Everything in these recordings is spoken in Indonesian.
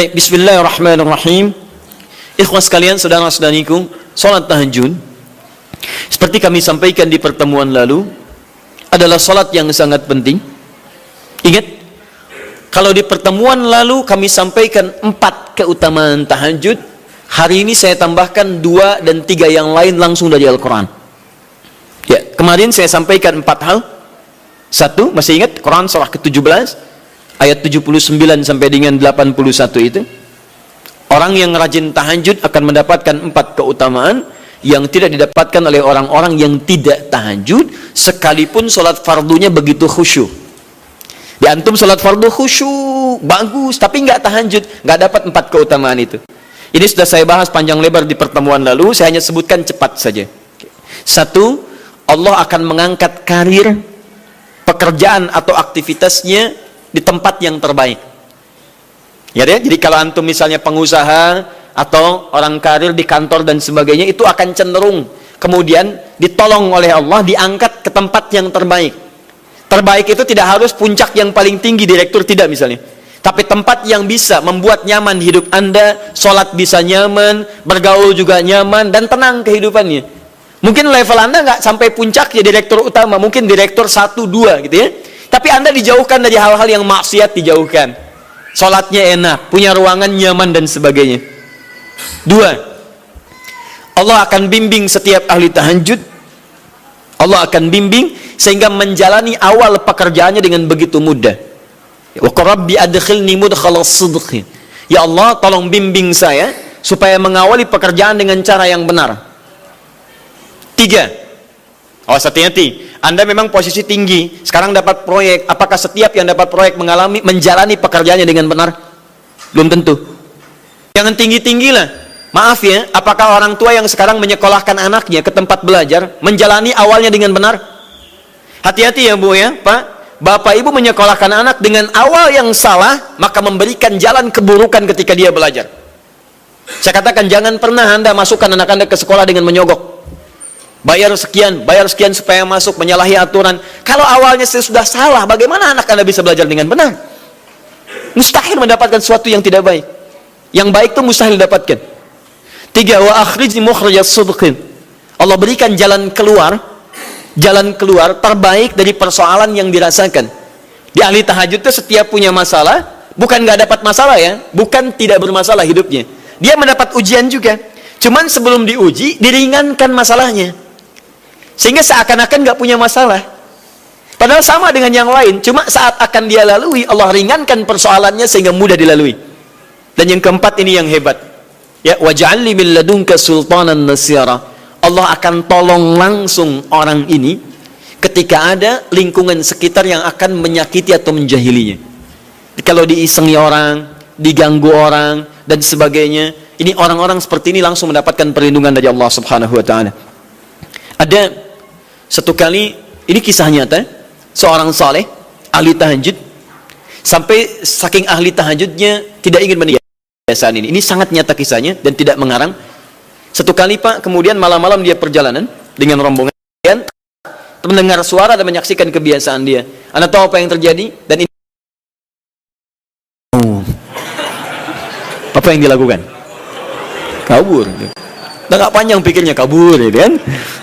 Bismillahirrahmanirrahim. Ikhwas sekalian, saudara-saudariku, salat tahajud seperti kami sampaikan di pertemuan lalu adalah salat yang sangat penting. Ingat, kalau di pertemuan lalu kami sampaikan 4 keutamaan tahajud, hari ini saya tambahkan 2 dan 3 yang lain langsung dari Al-Quran. Ya, kemarin saya sampaikan 4 hal. 1, masih ingat Quran surah ke-17 ayat 79 sampai dengan 81 itu. Orang yang rajin tahajud akan mendapatkan 4 keutamaan yang tidak didapatkan oleh orang-orang yang tidak tahajud, sekalipun sholat fardunya begitu khusyuk. Di antum sholat fardu khusyuk, bagus, tapi nggak tahajud, nggak dapat 4 keutamaan itu. Ini sudah saya bahas panjang lebar di pertemuan lalu, saya hanya sebutkan cepat saja. 1, Allah akan mengangkat karir, pekerjaan atau aktivitasnya di tempat yang terbaik. Ya deh, jadi kalau antum misalnya pengusaha atau orang karir di kantor dan sebagainya, itu akan cenderung kemudian ditolong oleh Allah, diangkat ke tempat yang terbaik. Terbaik itu tidak harus puncak yang paling tinggi, direktur, tidak misalnya, tapi tempat yang bisa membuat nyaman hidup Anda, sholat bisa nyaman, bergaul juga nyaman, dan tenang kehidupannya. Mungkin level Anda nggak sampai puncak ya direktur utama, mungkin direktur 1, 2 gitu ya, tapi Anda dijauhkan dari hal-hal yang maksiat, dijauhkan. Sholatnya enak, punya ruangan nyaman dan sebagainya. 2, Allah akan bimbing setiap ahli tahajud. Allah akan bimbing sehingga menjalani awal pekerjaannya dengan begitu mudah. Wa rabbi adkhilni mudkhala sidqin. Ya Allah, tolong bimbing saya supaya mengawali pekerjaan dengan cara yang benar. 3, awas hati-hati. Anda memang posisi tinggi, sekarang dapat proyek. Apakah setiap yang dapat proyek menjalani pekerjaannya dengan benar? Belum tentu. Jangan tinggi-tinggi lah. Maaf ya, apakah orang tua yang sekarang menyekolahkan anaknya ke tempat belajar menjalani awalnya dengan benar? Hati-hati ya Bu ya, Pak. Bapak Ibu menyekolahkan anak dengan awal yang salah, maka memberikan jalan keburukan ketika dia belajar. Saya katakan, jangan pernah Anda masukkan anak Anda ke sekolah dengan menyogok. Bayar sekian supaya masuk, menyalahi aturan. Kalau awalnya sudah salah, bagaimana anak Anda bisa belajar dengan benar? Mustahil mendapatkan sesuatu yang tidak baik. Yang baik itu mustahil dapatkan. 3, wa akhrijni mukhrajaz sidqin. Allah berikan jalan keluar terbaik dari persoalan yang dirasakan. Di ahli tahajud itu setiap punya masalah, bukan nggak dapat masalah ya, bukan tidak bermasalah hidupnya. Dia mendapat ujian juga. Cuman sebelum diuji, diringankan masalahnya. Sehingga seakan-akan nggak punya masalah. Padahal sama dengan yang lain. Cuma saat akan dia lalui, Allah ringankan persoalannya sehingga mudah dilalui. Dan yang keempat ini yang hebat. Ya, waj'alni min ladunka sultanan nasyira. Allah akan tolong langsung orang ini ketika ada lingkungan sekitar yang akan menyakiti atau menjahilinya. Kalau diisengi orang, diganggu orang, dan sebagainya, ini orang-orang seperti ini langsung mendapatkan perlindungan dari Allah Subhanahu wa Ta'ala. Ada satu kali, ini kisah nyata, seorang saleh ahli tahajud, sampai saking ahli tahajudnya tidak ingin meninggalkan kebiasaan ini. Ini sangat nyata kisahnya dan tidak mengarang. Satu kali Pak, kemudian malam-malam dia perjalanan dengan rombongan, mendengar suara dan menyaksikan kebiasaan dia. Anda tahu apa yang terjadi? Dan ini apa yang dilakukan? Kabur. Udah gak panjang pikirnya, kabur ya kan?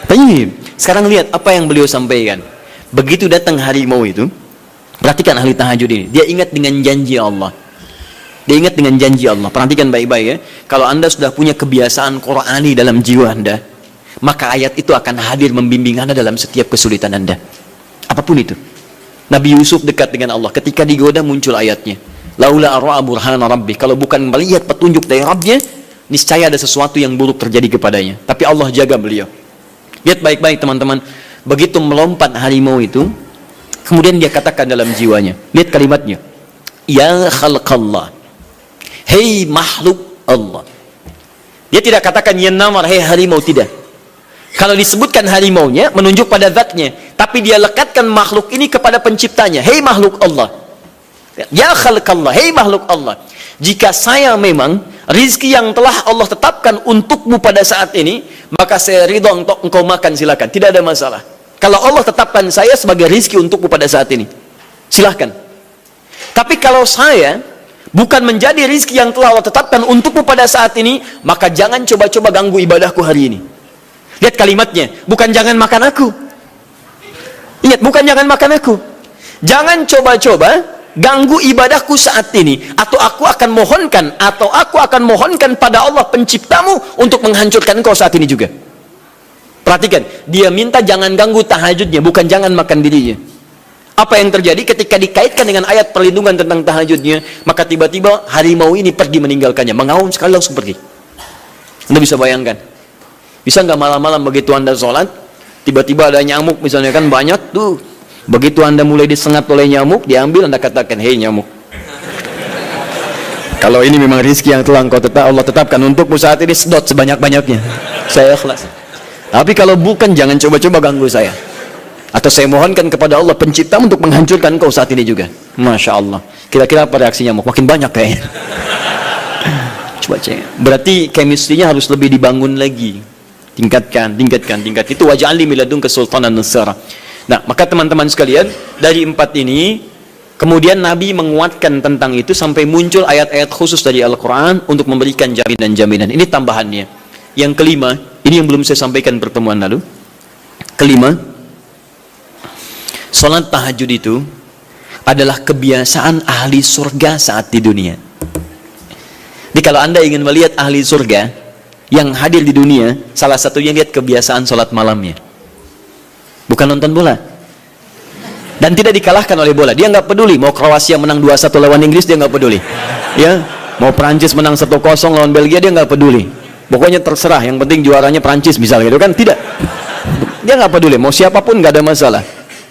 Tapi sekarang lihat apa yang beliau sampaikan. Begitu datang harimau itu, perhatikan ahli tahajud ini, dia ingat dengan janji Allah. Dia ingat dengan janji Allah. Perhatikan baik-baik ya. Kalau Anda sudah punya kebiasaan Qur'ani dalam jiwa Anda, maka ayat itu akan hadir membimbing Anda dalam setiap kesulitan Anda. Apapun itu. Nabi Yusuf dekat dengan Allah, ketika digoda muncul ayatnya. Laula ar'a burhana rabbi. Kalau bukan melihat petunjuk dari Rabbnya, niscaya ada sesuatu yang buruk terjadi kepadanya. Tapi Allah jaga beliau. Lihat baik-baik teman-teman. Begitu melompat harimau itu, kemudian dia katakan dalam jiwanya. Lihat kalimatnya. Ya khalqallah. Hei makhluk Allah. Dia tidak katakan ya namar, hei harimau, tidak. Kalau disebutkan harimaunya, menunjuk pada zatnya. Tapi dia lekatkan makhluk ini kepada penciptanya. Hei makhluk Allah. Ya khalqallah, hei makhluk Allah. Jika saya memang rizki yang telah Allah tetapkan untukmu pada saat ini, maka saya ridho untuk engkau makan, silakan, tidak ada masalah. Kalau Allah tetapkan saya sebagai rizki untukmu pada saat ini, silahkan. Tapi kalau saya bukan menjadi rizki yang telah Allah tetapkan untukmu pada saat ini, maka jangan coba-coba ganggu ibadahku hari ini. Lihat kalimatnya, bukan jangan makan aku. Ingat, bukan jangan makan aku. Jangan coba-coba ganggu ibadahku saat ini, atau aku akan mohonkan pada Allah penciptamu untuk menghancurkan engkau saat ini juga. Perhatikan, dia minta jangan ganggu tahajudnya, bukan jangan makan dirinya. Apa yang terjadi ketika dikaitkan dengan ayat perlindungan tentang tahajudnya, maka tiba-tiba harimau ini pergi meninggalkannya, mengaum sekali langsung pergi. Anda bisa bayangkan, bisa nggak malam-malam begitu Anda sholat, tiba-tiba ada nyamuk misalnya, kan banyak tuh. Begitu Anda mulai disengat oleh nyamuk, diambil, Anda katakan, hei nyamuk, kalau ini memang rizki yang telah Allah tetapkan untukmu saat ini, sedot sebanyak-banyaknya, saya ikhlas. Tapi kalau bukan, jangan coba-coba ganggu saya. Atau saya mohonkan kepada Allah pencipta untuk menghancurkan kau saat ini juga. Masya Allah. Kira-kira apa reaksi nyamuk? Makin banyak kayaknya. Coba cek. Berarti chemistry-nya harus lebih dibangun lagi. Tingkatkan. Itu waj'alni min ladunka sultanan nasara. Nah, maka teman-teman sekalian, dari 4 ini, kemudian Nabi menguatkan tentang itu sampai muncul ayat-ayat khusus dari Al-Quran untuk memberikan jaminan-jaminan. Ini tambahannya. Yang kelima, ini yang belum saya sampaikan pertemuan lalu. Kelima, sholat tahajud itu adalah kebiasaan ahli surga saat di dunia. Jadi kalau Anda ingin melihat ahli surga yang hadir di dunia, salah satunya lihat kebiasaan sholat malamnya. Bukan nonton bola. Dan tidak dikalahkan oleh bola. Dia nggak peduli mau Kroasia menang 2-1 lawan Inggris, dia nggak peduli. Ya, mau Prancis menang 1-0 lawan Belgia, dia nggak peduli. Pokoknya terserah, yang penting juaranya Prancis misalnya gitu kan. Tidak. Dia nggak peduli, mau siapapun nggak ada masalah.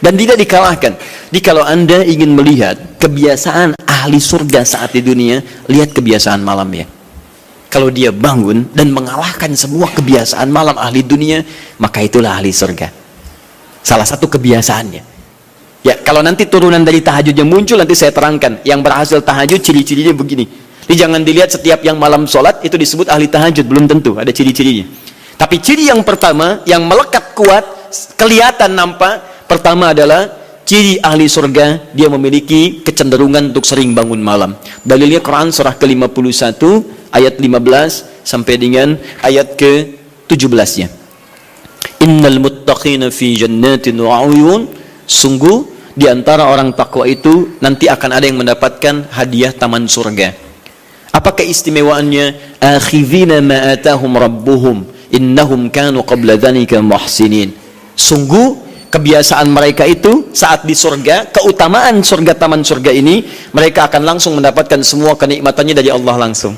Dan tidak dikalahkan. Jadi kalau Anda ingin melihat kebiasaan ahli surga saat di dunia, lihat kebiasaan malamnya. Kalau dia bangun dan mengalahkan semua kebiasaan malam ahli dunia, maka itulah ahli surga. Salah satu kebiasaannya. Ya, kalau nanti turunan dari tahajud yang muncul, nanti saya terangkan. Yang berhasil tahajud, ciri-cirinya begini. Jadi jangan dilihat setiap yang malam sholat, itu disebut ahli tahajud. Belum tentu, ada ciri-cirinya. Tapi ciri yang pertama, yang melekat kuat, kelihatan nampak, pertama adalah ciri ahli surga, dia memiliki kecenderungan untuk sering bangun malam. Dalilnya Quran surah ke-51 ayat 15 sampai dengan ayat ke-17-nya. Innal muttaqina fi jannatin wa 'uyun, sungguh di antara orang takwa itu nanti akan ada yang mendapatkan hadiah taman surga. Apa keistimewaannya? Akhidhina ma atahum rabbuhum innahum kanu qabla dzalika muhsinin. Sungguh kebiasaan mereka itu saat di surga, keutamaan surga, taman surga ini, mereka akan langsung mendapatkan semua kenikmatannya dari Allah langsung.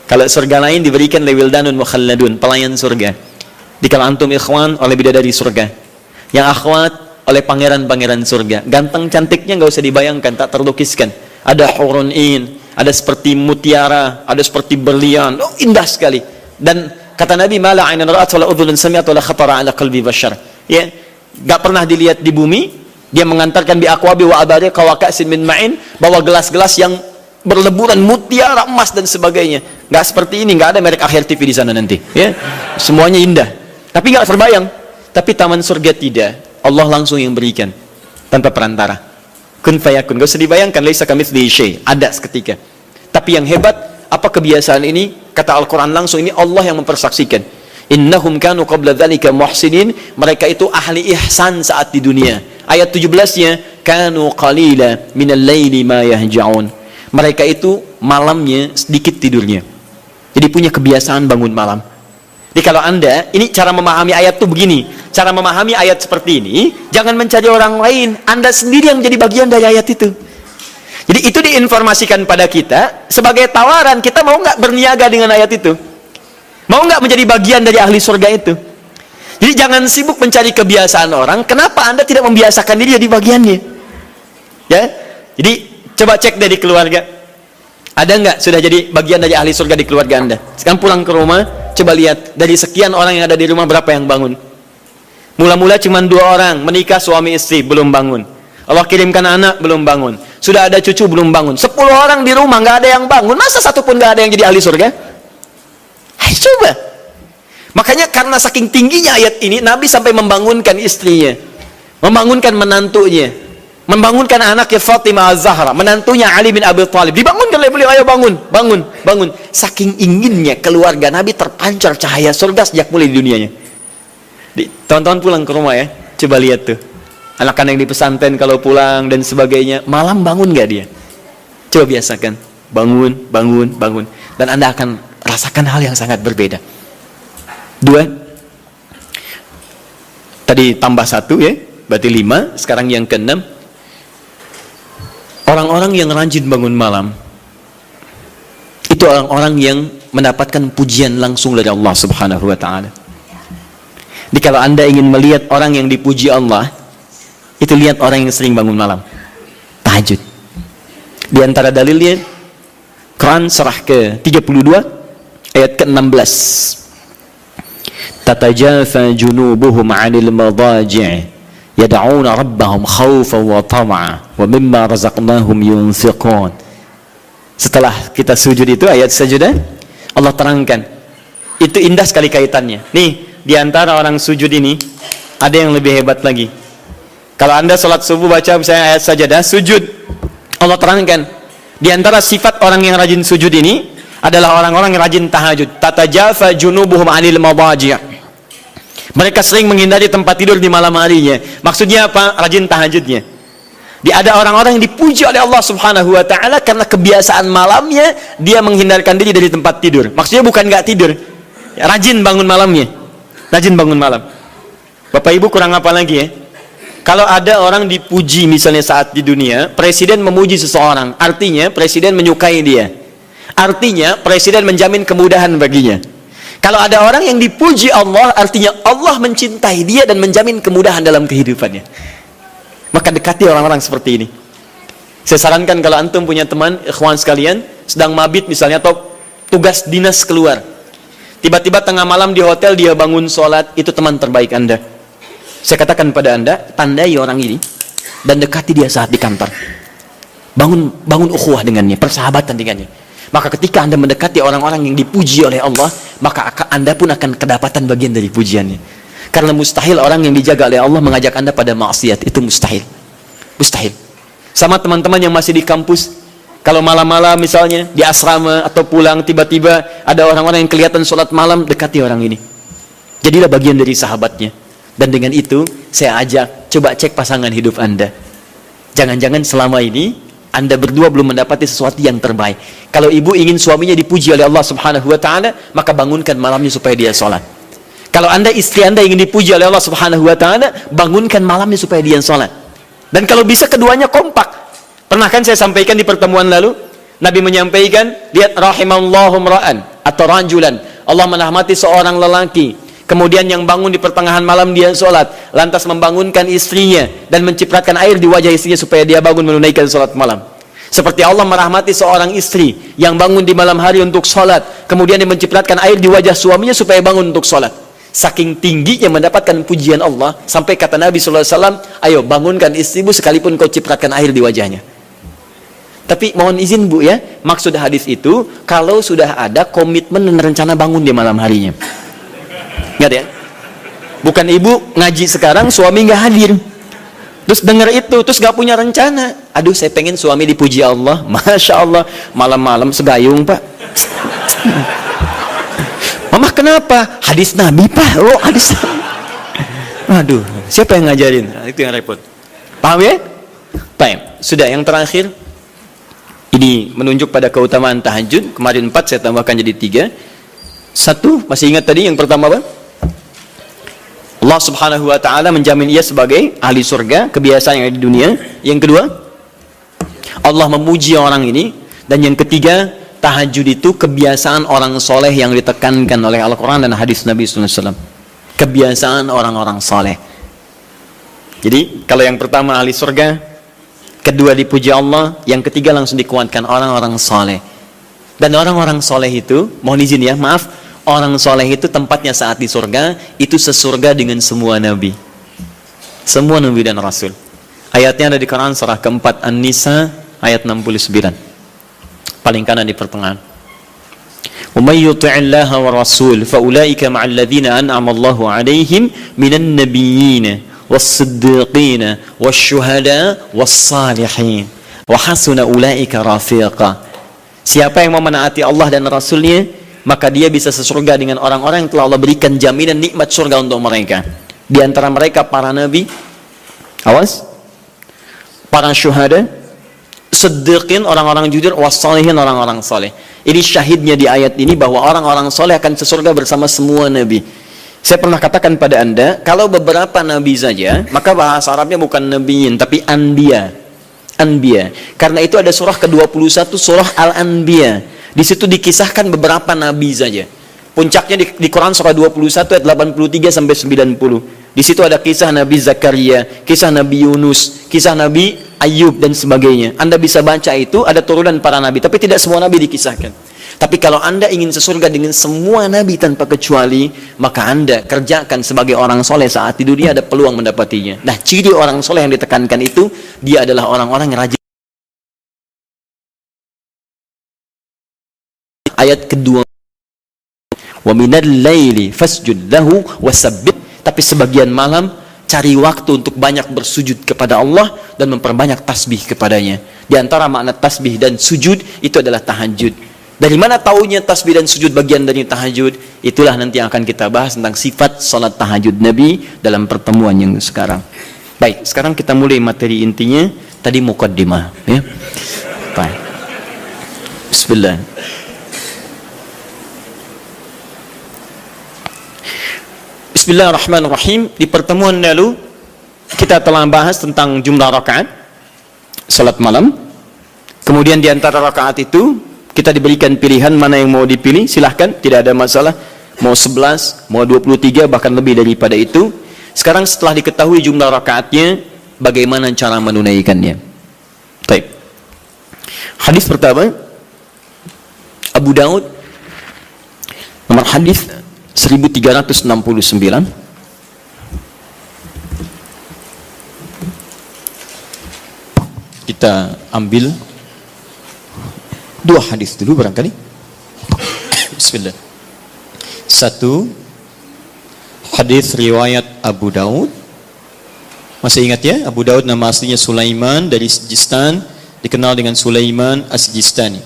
Kalau surga lain diberikan lewildanun mukhalladun, pelayan surga. Di kalau antum ikhwan oleh bidadari surga, yang akhwat oleh pangeran-pangeran surga. Ganteng cantiknya nggak usah dibayangkan, tak terlukiskan. Ada hurun in, ada seperti mutiara, ada seperti berlian, oh, indah sekali. Dan kata Nabi, mala ainan ra'at wala udhunun sami'at wala khatara ala qalbi bashar. Ya, nggak pernah dilihat di bumi. Dia mengantarkan bi aqwabi wa abari kawakasin min ma'in, bawa gelas-gelas yang berleburan mutiara, emas dan sebagainya. Nggak seperti ini, nggak ada merek Akhir TV di sana nanti. Ya, semuanya indah. Tapi nggak terbayang. Tapi taman surga tidak. Allah langsung yang berikan tanpa perantara. Kun fayakun. Gak usah dibayangkan. Laisa kamitslihi syai'. Ada seketika. Tapi yang hebat, apa kebiasaan ini? Kata Al-Quran langsung, ini Allah yang mempersaksikan. Innahum kanu qabla dzalika muhsinin. Mereka itu ahli ihsan saat di dunia. Ayat 17-nya, kanu qalila minal laili ma yahja'un. Mereka itu malamnya sedikit tidurnya. Jadi punya kebiasaan bangun malam. Jadi kalau Anda, ini cara memahami ayat itu begini. Cara memahami ayat seperti ini, jangan mencari orang lain. Anda sendiri yang menjadi bagian dari ayat itu. Jadi itu diinformasikan pada kita sebagai tawaran. Kita mau nggak berniaga dengan ayat itu? Mau nggak menjadi bagian dari ahli surga itu? Jadi jangan sibuk mencari kebiasaan orang. Kenapa Anda tidak membiasakan diri jadi bagiannya? Ya. Jadi coba cek dari keluarga. Ada nggak sudah jadi bagian dari ahli surga di keluarga Anda? Sekarang pulang ke rumah, coba lihat dari sekian orang yang ada di rumah berapa yang bangun. Mula-mula cuma 2 orang menikah suami istri belum bangun. Allah kirimkan anak belum bangun. Sudah ada cucu belum bangun. 10 orang di rumah nggak ada yang bangun. Masa satu pun nggak ada yang jadi ahli surga? Ayo coba. Makanya karena saking tingginya ayat ini, Nabi sampai membangunkan istrinya, membangunkan menantunya, membangunkan anaknya Fatimah Az-Zahra, menantunya Ali bin Abi Thalib, dibangunkan oleh beliau, ayo bangun, bangun, bangun. Saking inginnya keluarga Nabi terpancar cahaya surga sejak mulai di dunianya. Teman-teman pulang ke rumah ya, coba lihat tuh, anak-anak yang di pesantren kalau pulang dan sebagainya, malam bangun gak dia? Coba biasakan, bangun, bangun, bangun, dan Anda akan rasakan hal yang sangat berbeda. 2, tadi tambah 1 ya, berarti 5, sekarang yang ke-6. Orang-orang yang rajin bangun malam itu orang-orang yang mendapatkan pujian langsung dari Allah Subhanahu wa taala. Jadi kalau Anda ingin melihat orang yang dipuji Allah, itu lihat orang yang sering bangun malam, tahajud. Di antara dalilnya Quran surah ke-32 ayat ke-16. Tatajafa junubuhum 'anil madaji' yad'una rabbahum khawfan wa tam'a wa mimma razaqnahum yunfiqun. Setelah kita sujud itu ayat sajadah, Allah terangkan. Itu indah sekali kaitannya. Nih, di antara orang sujud ini ada yang lebih hebat lagi. Kalau Anda salat subuh baca misalnya ayat sajadah, sujud, Allah terangkan. Di antara sifat orang yang rajin sujud ini adalah orang-orang yang rajin tahajud. Tatajafa junubuhum 'anil madaji'. Mereka sering menghindari tempat tidur di malam harinya. Maksudnya apa? Rajin tahajudnya. Ada orang-orang yang dipuji oleh Allah Subhanahu wa taala karena kebiasaan malamnya dia menghindarkan diri dari tempat tidur. Maksudnya bukan nggak tidur, rajin bangun malamnya. Rajin bangun malam. Bapak Ibu kurang apa lagi ya? Kalau ada orang dipuji misalnya saat di dunia, presiden memuji seseorang, artinya presiden menyukai dia. Artinya presiden menjamin kemudahan baginya. Kalau ada orang yang dipuji Allah, artinya Allah mencintai dia dan menjamin kemudahan dalam kehidupannya. Maka dekati orang-orang seperti ini. Saya sarankan kalau antum punya teman, ikhwan sekalian, sedang mabit misalnya atau tugas dinas keluar, tiba-tiba tengah malam di hotel dia bangun sholat, itu teman terbaik Anda. Saya katakan pada Anda, tandai orang ini dan dekati dia saat di kantor. Bangun ukhuwah dengannya, persahabatan dengannya. Maka ketika Anda mendekati orang-orang yang dipuji oleh Allah, maka Anda pun akan kedapatan bagian dari pujiannya. Karena mustahil orang yang dijaga oleh Allah mengajak Anda pada maksiat. Itu mustahil. Mustahil. Sama teman-teman yang masih di kampus, kalau malam-malam misalnya di asrama atau pulang, tiba-tiba ada orang-orang yang kelihatan sholat malam, dekati orang ini. Jadilah bagian dari sahabatnya. Dan dengan itu, saya ajak, coba cek pasangan hidup Anda. Jangan-jangan selama ini Anda berdua belum mendapati sesuatu yang terbaik. Kalau ibu ingin suaminya dipuji oleh Allah Subhanahu wa taala, maka bangunkan malamnya supaya dia sholat. Kalau Anda, istri Anda ingin dipuji oleh Allah Subhanahu wa taala, bangunkan malamnya supaya dia sholat. Dan kalau bisa keduanya kompak. Pernah kan saya sampaikan di pertemuan lalu, Nabi menyampaikan, lihat rahimallahu ra'an atau rajulan, Allah merahmati seorang lelaki, kemudian yang bangun di pertengahan malam dia sholat, lantas membangunkan istrinya dan mencipratkan air di wajah istrinya supaya dia bangun menunaikan sholat malam. Seperti Allah merahmati seorang istri yang bangun di malam hari untuk sholat, kemudian dia mencipratkan air di wajah suaminya supaya bangun untuk sholat. Saking tingginya mendapatkan pujian Allah, sampai kata Nabi SAW, ayo bangunkan istrimu sekalipun kau cipratkan air di wajahnya. Tapi mohon izin Bu ya, maksud hadis itu kalau sudah ada komitmen dan rencana bangun di malam harinya. Ingat ya, bukan ibu ngaji sekarang suami nggak hadir, terus dengar itu terus nggak punya rencana. Aduh, saya pengen suami dipuji Allah, masya Allah, malam-malam segayung Pak. Mama kenapa? Hadis Nabi Pak. Oh hadis Nabi. Aduh, siapa yang ngajarin? Nah, itu yang repot. Paham ya? Baik, sudah yang terakhir. Ini menunjuk pada keutamaan tahajud. Kemarin 4, saya tambahkan jadi 3. 1, masih ingat tadi yang pertama apa? Allah Subhanahu wa taala menjamin ia sebagai ahli surga, kebiasaan yang ada di dunia. Yang kedua, Allah memuji orang ini. Dan yang ketiga, tahajud itu kebiasaan orang soleh yang ditekankan oleh Al-Quran dan hadis Nabi SAW. Kebiasaan orang-orang soleh. Jadi kalau yang pertama ahli surga, kedua dipuji Allah, yang ketiga langsung dikuatkan orang-orang soleh. Dan orang-orang soleh itu, mohon izin ya, maaf, orang soleh itu tempatnya saat di surga itu sesurga dengan semua nabi, semua nabi dan rasul. Ayatnya ada di Quran surah keempat An-Nisa ayat 69. Paling kanan di pertengahan. Wa may yuti'illaha wa rasul fa ulaika ma'al ladzina an'ama Allahu 'alaihim minan nabiyyin was-siddiqina wasyuhada was-salihin wa hasuna ulaika rafiqa. Siapa yang mau menaati Allah dan Rasulnya, maka dia bisa sesurga dengan orang-orang yang telah Allah berikan jaminan nikmat surga untuk mereka. Di antara mereka para nabi, awas, para syuhada, siddiqin, orang-orang jujur, wassalihin, orang-orang saleh. Ini syahidnya di ayat ini bahwa orang-orang saleh akan sesurga bersama semua nabi. Saya pernah katakan pada Anda, kalau beberapa nabi saja, maka bahasa Arabnya bukan nabiyin, tapi anbiya. Anbiya. Karena itu ada surah ke-21, surah Al-Anbiya. Di situ dikisahkan beberapa nabi saja. Puncaknya di Quran surah 21 ayat 83 sampai 90. Di situ ada kisah Nabi Zakaria, kisah Nabi Yunus, kisah Nabi Ayub dan sebagainya. Anda bisa baca itu, ada turunan para nabi, tapi tidak semua nabi dikisahkan. Tapi kalau Anda ingin sesurga dengan semua nabi tanpa kecuali, maka Anda kerjakan sebagai orang soleh saat di dunia, ada peluang mendapatinya. Nah, ciri orang soleh yang ditekankan itu, dia adalah orang-orang yang rajin. Ayat kedua, wa minal laili fasjud lahu wasabbih. Tapi sebagian malam cari waktu untuk banyak bersujud kepada Allah dan memperbanyak tasbih kepadanya. Di antara makna tasbih dan sujud itu adalah tahajud. Dari mana taunya tasbih dan sujud bagian dari tahajud? Itulah nanti yang akan kita bahas tentang sifat salat tahajud Nabi dalam pertemuan yang sekarang. Baik, sekarang kita mulai materi intinya. Tadi muqaddimah, ya. Baik. Bismillah. Bismillahirrahmanirrahim. Di pertemuan lalu kita telah bahas tentang jumlah rakaat salat malam. Kemudian di antara rakaat itu kita diberikan pilihan mana yang mau dipilih, silahkan, tidak ada masalah. Mau 11, mau 23, bahkan lebih daripada itu. Sekarang setelah diketahui jumlah rakaatnya, bagaimana cara menunaikannya? Baik. Hadis pertama, Abu Daud, nomor hadis 1369. Kita ambil dua hadis dulu barangkali. Bismillah. Satu, hadis riwayat Abu Daud. Masih ingat ya? Abu Daud nama aslinya Sulaiman dari Sijistan, dikenal dengan Sulaiman As-Sijistani.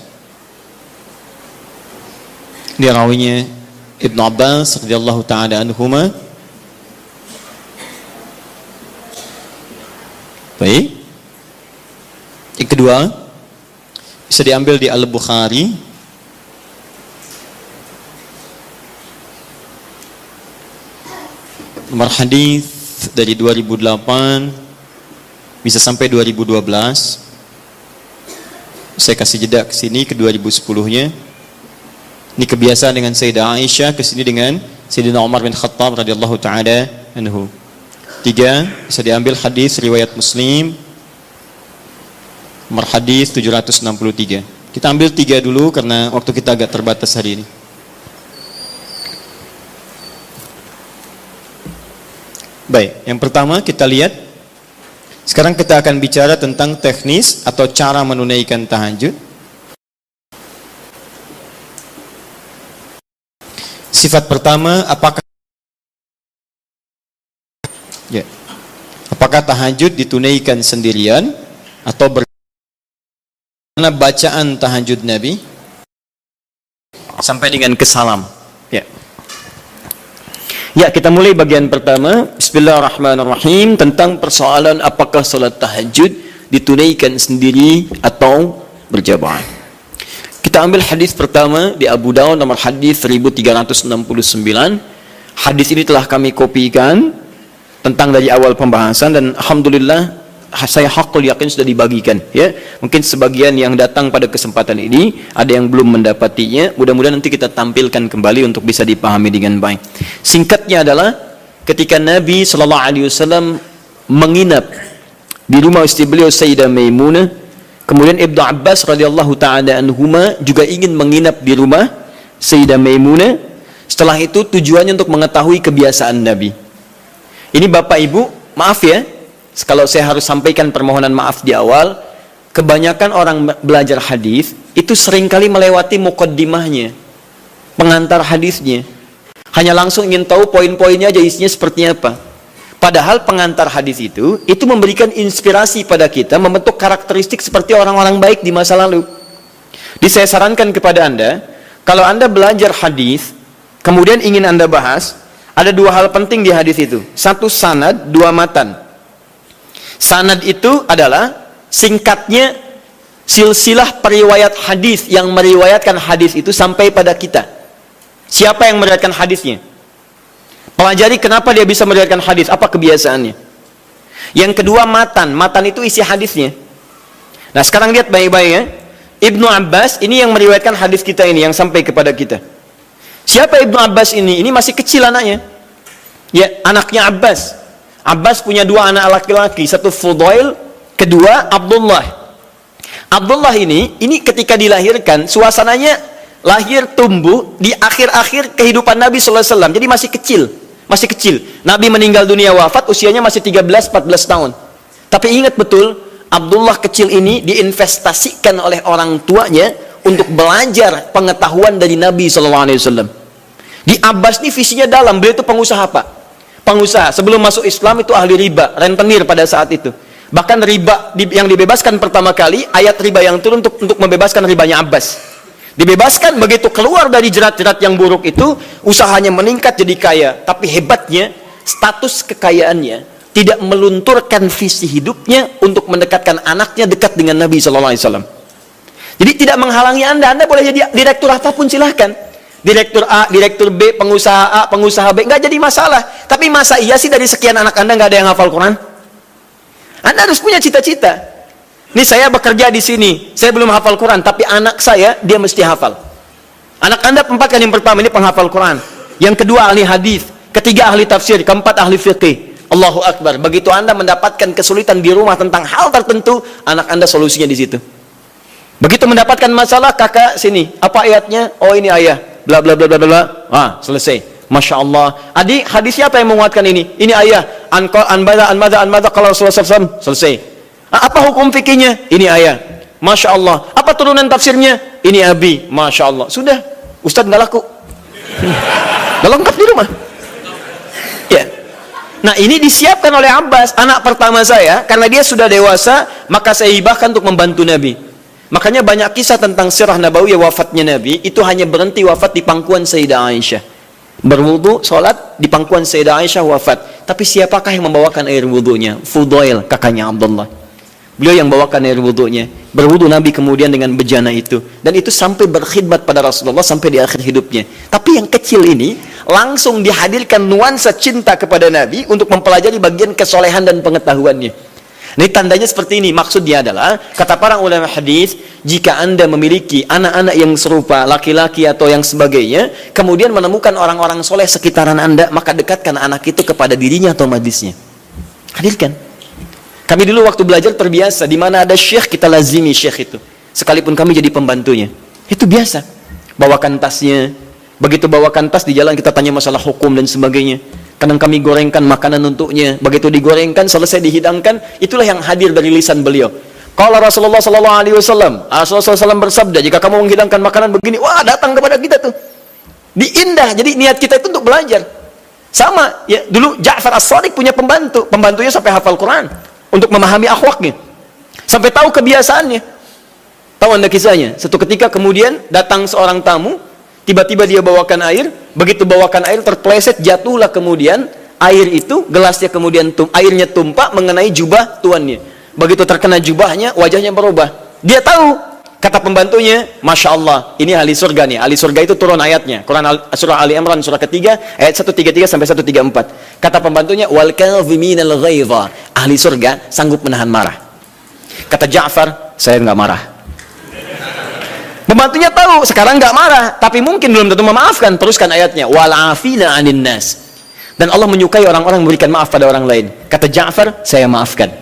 Dia rawinya Ibn Abbas radhiyallahu taala anhuma. Baik. Yang kedua, bisa diambil di Al-Bukhari. Nomor hadis dari 2008 bisa sampai 2012. Saya kasih jeda ke sini ke 2010-nya. Ini kebiasaan dengan Sayyidah Aisyah, ke sini dengan Sayyidina Umar bin Khattab radhiyallahu taala anhu. Tiga, bisa diambil hadis riwayat Muslim. Nomor hadis 763. Kita ambil tiga dulu karena waktu kita agak terbatas hari ini. Baik, yang pertama kita lihat. Sekarang kita akan bicara tentang teknis atau cara menunaikan tahajud. Sifat pertama, apakah tahajud ditunaikan sendirian atau karena bacaan tahajud Nabi sampai dengan kesalam. Ya, kita mulai bagian pertama. Bismillahirrahmanirrahim, tentang persoalan apakah salat tahajud ditunaikan sendiri atau berjamaah. Kita ambil hadis pertama di Abu Daud nomor hadis 1369. Hadis ini telah kami kopikan tentang dari awal pembahasan dan alhamdulillah saya hakul yakin sudah dibagikan, ya. Mungkin sebagian yang datang pada kesempatan ini ada yang belum mendapatinya. Mudah-mudahan nanti kita tampilkan kembali untuk bisa dipahami dengan baik. Singkatnya adalah ketika Nabi SAW menginap di rumah istri beliau Sayyidah Maimunah, kemudian Ibnu Abbas radhiyallahu taala anhuma juga ingin menginap di rumah Sayyidah Maimunah. Setelah itu tujuannya untuk mengetahui kebiasaan Nabi. Ini Bapak Ibu, maaf ya, kalau saya harus sampaikan permohonan maaf di awal, kebanyakan orang belajar hadis itu seringkali melewati muqaddimahnya, pengantar hadisnya. Hanya langsung ingin tahu poin-poinnya aja isinya seperti apa. Padahal pengantar hadis itu memberikan inspirasi pada kita membentuk karakteristik seperti orang-orang baik di masa lalu. Jadi saya sarankan kepada Anda, kalau Anda belajar hadis, kemudian ingin Anda bahas, ada dua hal penting di hadis itu. Satu sanad, dua matan. Sanad itu adalah singkatnya silsilah periwayat hadis yang meriwayatkan hadis itu sampai pada kita. Siapa yang meriwayatkan hadisnya? Pelajari kenapa dia bisa meriwayatkan hadis, apa kebiasaannya. Yang kedua matan, matan itu isi hadisnya. Nah sekarang lihat baik-baik ya. Ibnu Abbas ini yang meriwayatkan hadis kita ini, yang sampai kepada kita. Siapa Ibnu Abbas ini? Ini masih kecil anaknya. Ya, anaknya Abbas. Abbas punya dua anak laki-laki, satu Fudail, kedua Abdullah. Abdullah ini ketika dilahirkan, suasananya lahir tumbuh di akhir-akhir kehidupan Nabi SAW. Jadi masih kecil. Masih kecil. Nabi meninggal dunia wafat, usianya masih 13-14 tahun. Tapi ingat betul, Abdullah kecil ini diinvestasikan oleh orang tuanya untuk belajar pengetahuan dari Nabi SAW. Di Abbas ini visinya dalam, beliau itu pengusaha Pak. Pengusaha, sebelum masuk Islam itu ahli riba, rentenir pada saat itu. Bahkan riba yang dibebaskan pertama kali, ayat riba yang turun untuk membebaskan ribanya Abbas. Dibebaskan, begitu keluar dari jerat-jerat yang buruk itu, usahanya meningkat jadi kaya. Tapi hebatnya, status kekayaannya tidak melunturkan visi hidupnya untuk mendekatkan anaknya dekat dengan Nabi SAW. Jadi tidak menghalangi Anda boleh jadi direktur apapun silahkan. Direktur A, direktur B, pengusaha A, pengusaha B, nggak jadi masalah. Tapi masa iya sih dari sekian anak Anda nggak ada yang hafal Quran? Anda harus punya cita-cita. Ini saya bekerja di sini, saya belum hafal Quran, tapi anak saya, dia mesti hafal. Anak Anda empatkan, yang pertama ini penghafal Quran, yang kedua ahli hadis, ketiga ahli tafsir, keempat ahli fiqih. Allahu Akbar. Begitu Anda mendapatkan kesulitan di rumah tentang hal tertentu, anak Anda solusinya di situ. Begitu mendapatkan masalah, kakak sini, apa ayatnya? Oh ini ayat, bla bla bla bla bla. Selesai. Masya Allah. Adik, hadisnya apa yang menguatkan ini? Ini ayat. Anmada kalau Rasulullah SAW. Selesai. Apa hukum fikihnya? Ini ayat. Masya Allah. Apa turunan tafsirnya? Ini abi. Masya Allah. Sudah. Ustadz nggak laku. Nggak lengkap di rumah. Ya. Nah ini disiapkan oleh Abbas, anak pertama saya. Karena dia sudah dewasa, maka saya hibahkan untuk membantu Nabi. Makanya banyak kisah tentang sirah Nabawiyah wafatnya Nabi, itu hanya berhenti wafat di pangkuan Sayyidah Aisyah. Berwudu, sholat, di pangkuan Sayyidah Aisyah wafat. Tapi siapakah yang membawakan air wudunya? Fudail, kakaknya Abdullah. Beliau yang bawakan air wudunya. Berwudu Nabi kemudian dengan bejana itu. Dan itu sampai berkhidmat pada Rasulullah sampai di akhir hidupnya. Tapi yang kecil ini langsung dihadirkan nuansa cinta kepada Nabi untuk mempelajari bagian kesolehan dan pengetahuannya. Ini tandanya seperti ini. Maksudnya adalah, kata para ulama hadis, jika Anda memiliki anak-anak yang serupa, laki-laki atau yang sebagainya, kemudian menemukan orang-orang soleh sekitaran Anda, maka dekatkan anak itu kepada dirinya atau majlisnya. Hadirkan. Kami dulu waktu belajar terbiasa, di mana ada syekh kita lazimi syekh itu, sekalipun kami jadi pembantunya. Itu biasa. Bawakan tasnya. Begitu bawakan tas, di jalan kita tanya masalah hukum dan sebagainya. Kadang kami gorengkan makanan untuknya. Begitu digorengkan, selesai dihidangkan, itulah yang hadir dari lisan beliau. Kalau Rasulullah SAW, Rasulullah SAW bersabda, jika kamu menghidangkan makanan begini, wah datang kepada kita tuh. Diindah. Jadi niat kita itu untuk belajar. Sama ya, dulu Ja'far As-Shadiq punya pembantu, pembantunya sampai hafal Quran. Untuk memahami akhlaknya, sampai tahu kebiasaannya. Tahu Anda kisahnya? Satu ketika kemudian datang seorang tamu, tiba-tiba dia bawakan air. Begitu bawakan air, terpleset, jatuhlah kemudian air itu, gelasnya kemudian airnya tumpah mengenai jubah tuannya. Begitu terkena jubahnya, wajahnya berubah. Dia tahu, kata pembantunya, Masya Allah, ini ahli surga nih. Ahli surga itu turun ayatnya. Quran surah Ali Imran surah ketiga, ayat 133 sampai 134. Kata pembantunya, wal kadhiminal ghaidha. Ahli surga sanggup menahan marah. Kata Ja'far, saya nggak marah. Pembantunya tahu sekarang nggak marah, tapi mungkin belum tentu memaafkan. Teruskan ayatnya, wal afina 'anin nas. Dan Allah menyukai orang-orang memberikan maaf pada orang lain. Kata Ja'far, saya maafkan.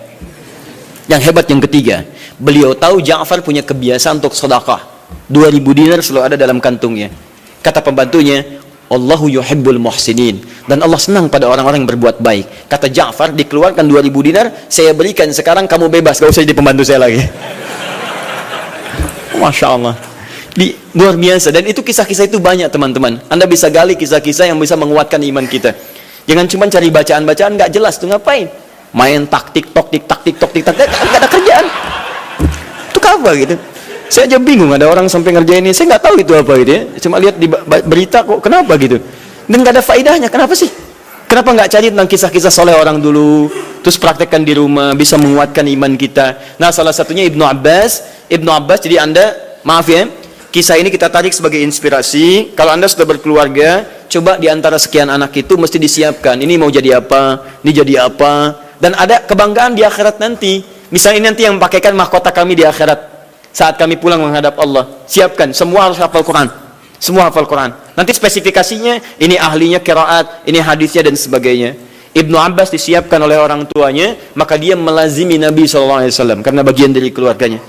Yang hebat yang ketiga, beliau tahu Ja'far punya kebiasaan untuk sedekah. 2000 dinar selalu ada dalam kantungnya. Kata pembantunya, Allahu yuhibbul muhsinin. Dan Allah senang pada orang-orang yang berbuat baik. Kata Ja'far, dikeluarkan 2000 dinar, saya berikan sekarang, kamu bebas, gak usah jadi pembantu saya lagi. Masya Allah. Luar biasa. Dan itu kisah-kisah itu banyak teman-teman. Anda bisa gali kisah-kisah yang bisa menguatkan iman kita. Jangan cuma cari bacaan-bacaan nggak jelas tuh, ngapain? Main tik-tok, nggak ada kerjaan. Itu apa gitu? Saya aja bingung, ada orang sampai ngerjain ini, saya nggak tahu itu apa gitu ya. Cuma lihat di berita kok, kenapa gitu? Dan nggak ada faedahnya, kenapa sih? Kenapa nggak cari tentang kisah-kisah soleh orang dulu, terus praktekkan di rumah, bisa menguatkan iman kita. Nah, salah satunya Ibnu Abbas, jadi Anda, maaf ya, kisah ini kita tarik sebagai inspirasi. Kalau Anda sudah berkeluarga, coba di antara sekian anak itu mesti disiapkan, ini mau jadi apa, ini jadi apa, dan ada kebanggaan di akhirat nanti. Misalnya ini nanti yang pakaikan mahkota kami di akhirat. Saat kami pulang menghadap Allah, siapkan, semua harus hafal Quran. Semua hafal Quran. Nanti spesifikasinya, ini ahlinya qiraat, ini hadisnya dan sebagainya. Ibnu Abbas disiapkan oleh orang tuanya, maka dia melazimi Nabi SAW, karena bagian dari keluarganya.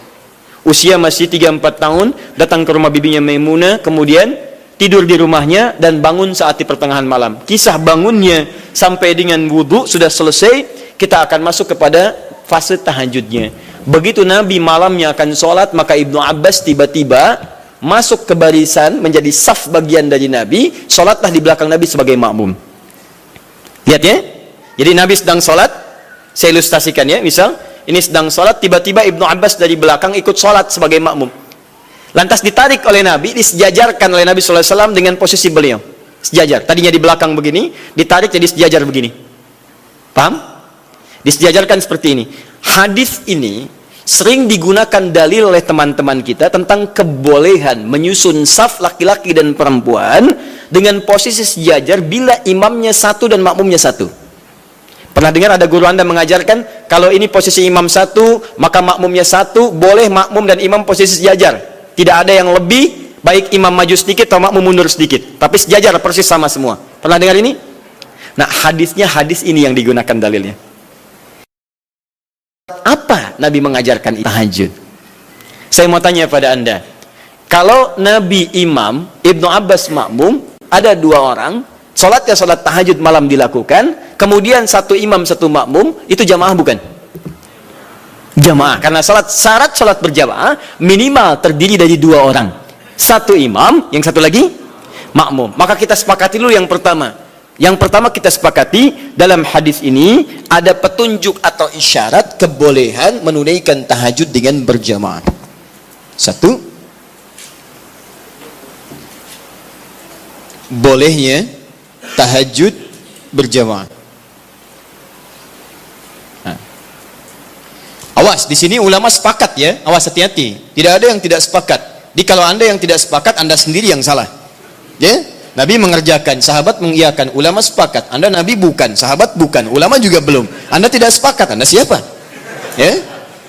Usia masih 3-4 tahun, datang ke rumah bibinya Maimunah, kemudian tidur di rumahnya, dan bangun saat di pertengahan malam. Kisah bangunnya sampai dengan wudhu sudah selesai, kita akan masuk kepada fase tahajudnya. Begitu Nabi malamnya akan sholat, maka Ibnu Abbas tiba-tiba masuk ke barisan, menjadi saf bagian dari Nabi, sholatlah di belakang Nabi sebagai makmum. Lihat ya, jadi Nabi sedang sholat, saya ilustrasikan ya, misal ini sedang sholat, tiba-tiba Ibnu Abbas dari belakang ikut sholat sebagai makmum. Lantas ditarik oleh Nabi, disejajarkan oleh Nabi SAW dengan posisi beliau sejajar. Tadinya di belakang begini, ditarik jadi sejajar begini. Paham? Disejajarkan seperti ini. Hadis ini sering digunakan dalil oleh teman-teman kita tentang kebolehan menyusun saf laki-laki dan perempuan dengan posisi sejajar bila imamnya satu dan makmumnya satu. Pernah dengar ada guru Anda mengajarkan, kalau ini posisi imam satu, maka makmumnya satu, boleh makmum dan imam posisi sejajar. Tidak ada yang lebih, baik imam maju sedikit atau makmum mundur sedikit, tapi sejajar persis sama semua. Pernah dengar ini? Nah, hadisnya hadis ini yang digunakan dalilnya. Apa Nabi mengajarkan tahajud? Saya mau tanya pada Anda, kalau Nabi imam, Ibnu Abbas makmum, ada dua orang, sholatnya sholat tahajud malam dilakukan, kemudian satu imam satu makmum, itu jamaah bukan? Jamaah, karena syarat sholat berjamaah minimal terdiri dari dua orang, satu imam, yang satu lagi makmum. Maka kita sepakati dulu yang pertama. Yang pertama kita sepakati, dalam hadis ini ada petunjuk atau isyarat kebolehan menunaikan tahajud dengan berjamaah. Satu, bolehnya tahajud berjamaah. Nah. Awas, di sini ulama sepakat ya, awas hati-hati. Tidak ada yang tidak sepakat. Jadi kalau Anda yang tidak sepakat, Anda sendiri yang salah. Ya? Nabi mengerjakan, sahabat mengiyakan, ulama sepakat. Anda Nabi bukan, sahabat bukan, ulama juga belum. Anda tidak sepakat, Anda siapa? Ya,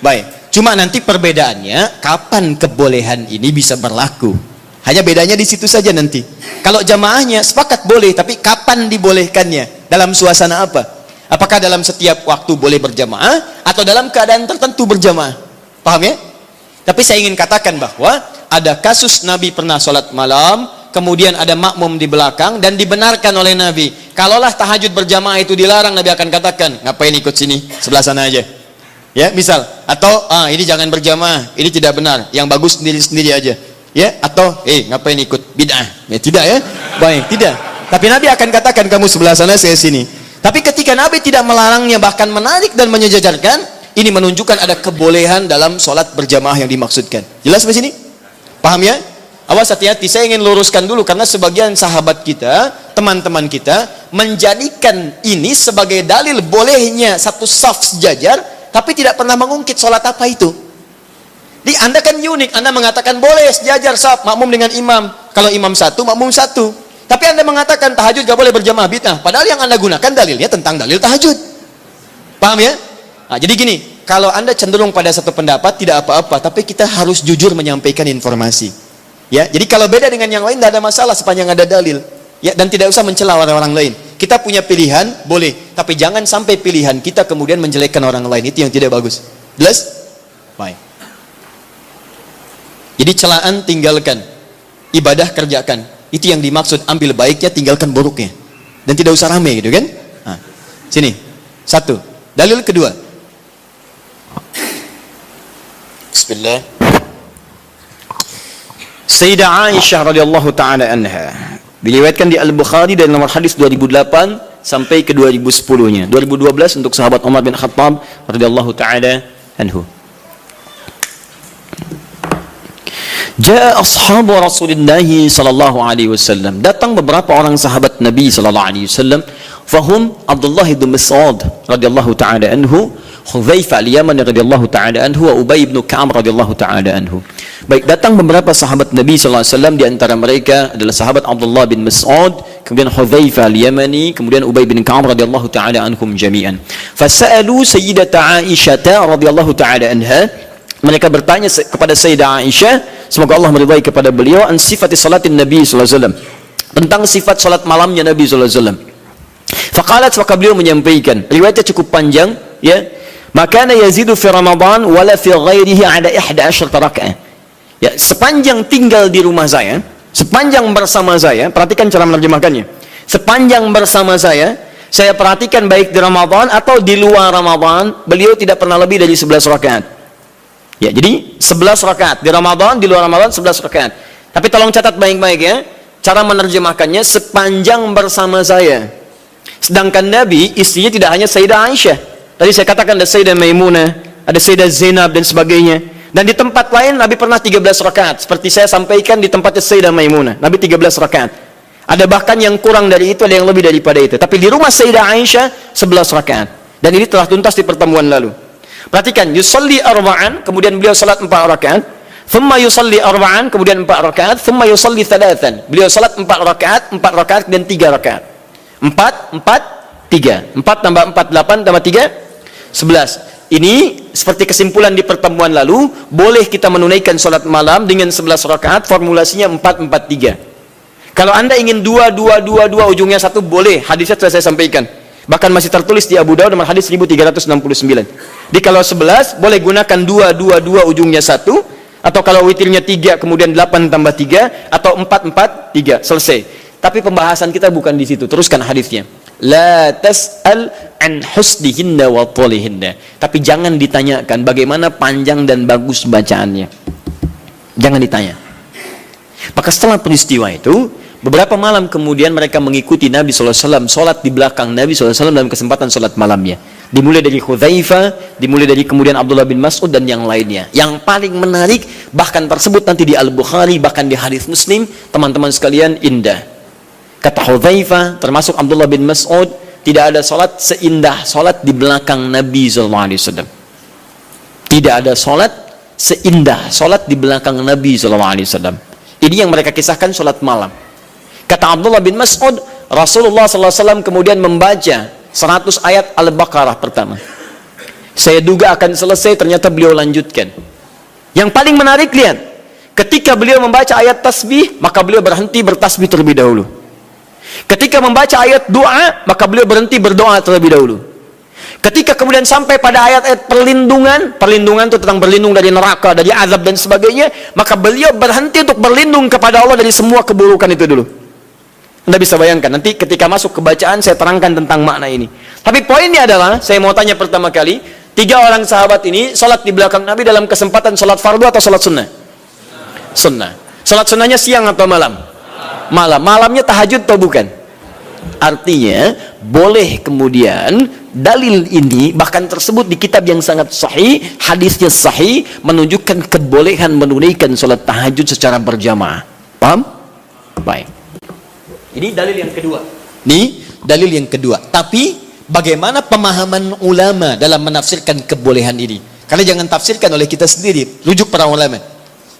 baik. Cuma nanti perbedaannya, kapan kebolehan ini bisa berlaku. Hanya bedanya di situ saja nanti. Kalau jamaahnya sepakat boleh, tapi kapan dibolehkannya? Dalam suasana apa? Apakah dalam setiap waktu boleh berjamaah, atau dalam keadaan tertentu berjamaah? Paham ya? Tapi saya ingin katakan bahwa ada kasus Nabi pernah sholat malam, kemudian ada makmum di belakang, dan dibenarkan oleh Nabi. Kalaulah tahajud berjamaah itu dilarang, Nabi akan katakan, ngapain ikut sini, sebelah sana aja. Ya, misal, atau ini jangan berjamaah, ini tidak benar, yang bagus sendiri-sendiri aja. Ya, atau ngapain ikut bid'ah? Ya, tidak ya. Baik, tidak. Tapi Nabi akan katakan, kamu sebelah sana, saya sini. Tapi ketika Nabi tidak melarangnya, bahkan menarik dan menyejajarkan, ini menunjukkan ada kebolehan dalam sholat berjamaah yang dimaksudkan. Jelas sampai sini? Paham ya? Awas hati-hati, saya ingin luruskan dulu karena sebagian sahabat kita, teman-teman kita menjadikan ini sebagai dalil bolehnya satu saf sejajar, tapi tidak pernah mengungkit sholat apa itu. Di Anda kan unik, Anda mengatakan boleh sejajar saf, makmum dengan imam. Kalau imam satu, makmum satu. Tapi Anda mengatakan tahajud gak boleh berjamaah, bid'ah. Padahal yang Anda gunakan dalilnya tentang dalil tahajud. Paham ya? Nah, jadi gini, kalau Anda cenderung pada satu pendapat tidak apa-apa, tapi kita harus jujur menyampaikan informasi. Ya, jadi kalau beda dengan yang lain tidak ada masalah sepanjang ada dalil. Ya, dan tidak usah mencela orang lain. Kita punya pilihan, boleh, tapi jangan sampai pilihan kita kemudian menjelekkan orang lain. Itu yang tidak bagus. Jelas? Baik. Jadi celaan tinggalkan, ibadah kerjakan. Itu yang dimaksud, ambil baiknya, tinggalkan buruknya. Dan tidak usah rame gitu kan? Nah, sini. Satu. Dalil kedua. Bismillah. Sayyidah Aisyah radhiyallahu taala anha, diriwayatkan di Al-Bukhari dari nomor hadis 2008 sampai ke 2010-nya. 2012 untuk sahabat Umar bin Khattab radhiyallahu taala anhu. Ja'a ashabu Rasulillah sallallahu alaihi wasallam. Datang beberapa orang sahabat Nabi sallallahu alaihi wasallam. Fahum Abdullah bin Mas'ud radhiyallahu taala anhu, Hudzaifah al-Yamani radhiyallahu taala anhu, wa Ubay bin Ka'ab radhiyallahu taala anhu. Baik, datang beberapa sahabat Nabi sallallahu alaihi wasallam, di antara mereka adalah sahabat Abdullah bin Mas'ud, kemudian Hudzaifah al-Yamani, kemudian Ubay bin Ka'ab radhiyallahu taala anhum jami'an. Fasa'alu Sayyidata Aisyah radhiyallahu taala anha. Mereka bertanya kepada Sayyidah Aisyah, semoga Allah meridai kepada beliau, an sifati salatin Nabi sallallahu alaihi wasallam, tentang sifat salat malamnya Nabi sallallahu alaihi wasallam. Faqalat, maka beliau menyampaikan, riwayatnya cukup panjang, ya. Maka yazidu fi Ramadan wala fi ghairihi ada 11 rakaat. Ya, sepanjang tinggal di rumah saya, sepanjang bersama saya, perhatikan cara menerjemahkannya. Sepanjang bersama saya perhatikan baik di Ramadan atau di luar Ramadan, beliau tidak pernah lebih dari 11 rakaat. Ya, jadi 11 rakaat di Ramadan, di luar Ramadan 11 rakaat. Tapi tolong catat baik-baik ya, cara menerjemahkannya sepanjang bersama saya. Sedangkan Nabi, istrinya tidak hanya Sayyidah Aisyah. Tadi saya katakan ada Sayyidah Maimunah, ada Sayyidah Zainab dan sebagainya. Dan di tempat lain Nabi pernah 13 rakaat. Seperti saya sampaikan di tempatnya Sayyidah Maimunah, Nabi 13 rakaat. Ada bahkan yang kurang dari itu, ada yang lebih daripada itu. Tapi di rumah Sayyidah Aisyah 11 rakaat. Dan ini telah tuntas di pertemuan lalu. Perhatikan, yusalli arba'an, kemudian beliau salat 4 rakaat. Thumma yusalli arba'an, kemudian 4 rakaat. Thumma yusalli thalathan. Beliau salat 4 rakaat dan 3 rakaat. 4, 3. 4 tambah 4, 8 tambah 3, 11. Ini seperti kesimpulan di pertemuan lalu, boleh kita menunaikan salat malam dengan 11 rakaat, formulasinya 4, 4, 3. Kalau Anda ingin 2, 2, 2, 2 ujungnya 1, boleh. Hadisnya sudah saya sampaikan. Bahkan masih tertulis di Abu Dawud nomor hadis 1369. Jadi kalau 11 boleh gunakan 2, 2, 2 ujungnya 1, atau kalau witirnya 3 kemudian 8 tambah 3, atau 4, 4, 3, selesai. Tapi pembahasan kita bukan di situ. Teruskan hadisnya. La tas'al an husnihinna wa talihinna. Tapi jangan ditanyakan bagaimana panjang dan bagus bacaannya. Jangan ditanya. Maka setelah peristiwa itu, beberapa malam kemudian mereka mengikuti Nabi SAW, sholat di belakang Nabi SAW dalam kesempatan sholat malamnya. Dimulai dari Hudzaifah, dimulai dari kemudian Abdullah bin Mas'ud dan yang lainnya. Yang paling menarik, bahkan tersebut nanti di Al-Bukhari, bahkan di hadis Muslim, teman-teman sekalian, indah. Kata Hudzaifah, termasuk Abdullah bin Mas'ud, tidak ada sholat seindah sholat di belakang Nabi SAW. Tidak ada sholat seindah sholat di belakang Nabi SAW. Ini yang mereka kisahkan sholat malam. Kata Abdullah bin Mas'ud, Rasulullah SAW kemudian membaca 100 ayat Al-Baqarah pertama. Saya duga akan selesai, ternyata beliau lanjutkan. Yang paling menarik, lihat. Ketika beliau membaca ayat tasbih, maka beliau berhenti bertasbih terlebih dahulu. Ketika membaca ayat doa, maka beliau berhenti berdoa terlebih dahulu. Ketika kemudian sampai pada ayat-ayat perlindungan itu tentang berlindung dari neraka, dari azab dan sebagainya, maka beliau berhenti untuk berlindung kepada Allah dari semua keburukan itu dulu. Anda bisa bayangkan, nanti ketika masuk ke bacaan saya terangkan tentang makna ini. Tapi poinnya adalah, saya mau tanya pertama kali, 3 orang sahabat ini salat di belakang Nabi dalam kesempatan salat fardu atau salat sunnah? Sunnah. Salat sunnahnya siang atau malam? Malam. Malamnya tahajud atau bukan? Artinya, boleh kemudian dalil ini bahkan tersebut di kitab yang sangat sahih, hadisnya sahih, menunjukkan kebolehan menunaikan salat tahajud secara berjamaah. Paham? Baik. Ini dalil yang kedua. Ini dalil yang kedua. Tapi bagaimana pemahaman ulama dalam menafsirkan kebolehan ini? Karena jangan tafsirkan oleh kita sendiri, rujuk para ulama.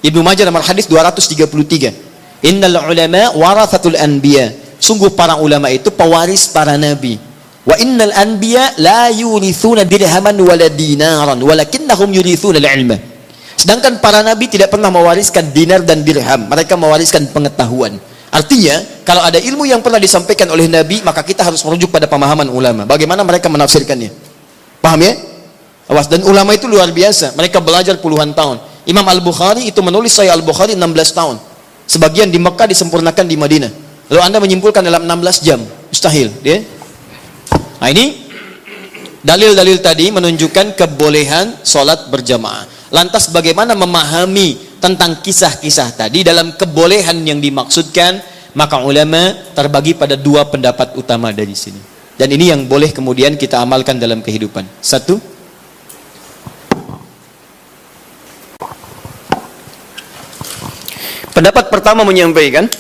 Ibnu Majah nomor hadis 233. Innal ulama warathatul anbiya. Sungguh para ulama itu pewaris para nabi. Wa innal anbiya la yurithuna dirhaman wala dinaran, walakinnahum yurithuna al-ilma. Sedangkan para nabi tidak pernah mewariskan dinar dan dirham, mereka mewariskan pengetahuan. Artinya, kalau ada ilmu yang pernah disampaikan oleh nabi, maka kita harus merujuk pada pemahaman ulama. Bagaimana mereka menafsirkannya? Paham ya? Awas, dan ulama itu luar biasa. Mereka belajar puluhan tahun. Imam Al-Bukhari itu menulis Sahih Al-Bukhari 16 tahun. Sebagian di Mekah disempurnakan di Madinah. Lalu Anda menyimpulkan dalam 16 jam. Mustahil, ya? Nah, ini dalil-dalil tadi menunjukkan kebolehan sholat berjamaah. Lantas bagaimana memahami tentang kisah-kisah tadi dalam kebolehan yang dimaksudkan? Maka ulama terbagi pada 2 pendapat utama dari sini. Dan ini yang boleh kemudian kita amalkan dalam kehidupan. Satu, pendapat pertama menyampaikan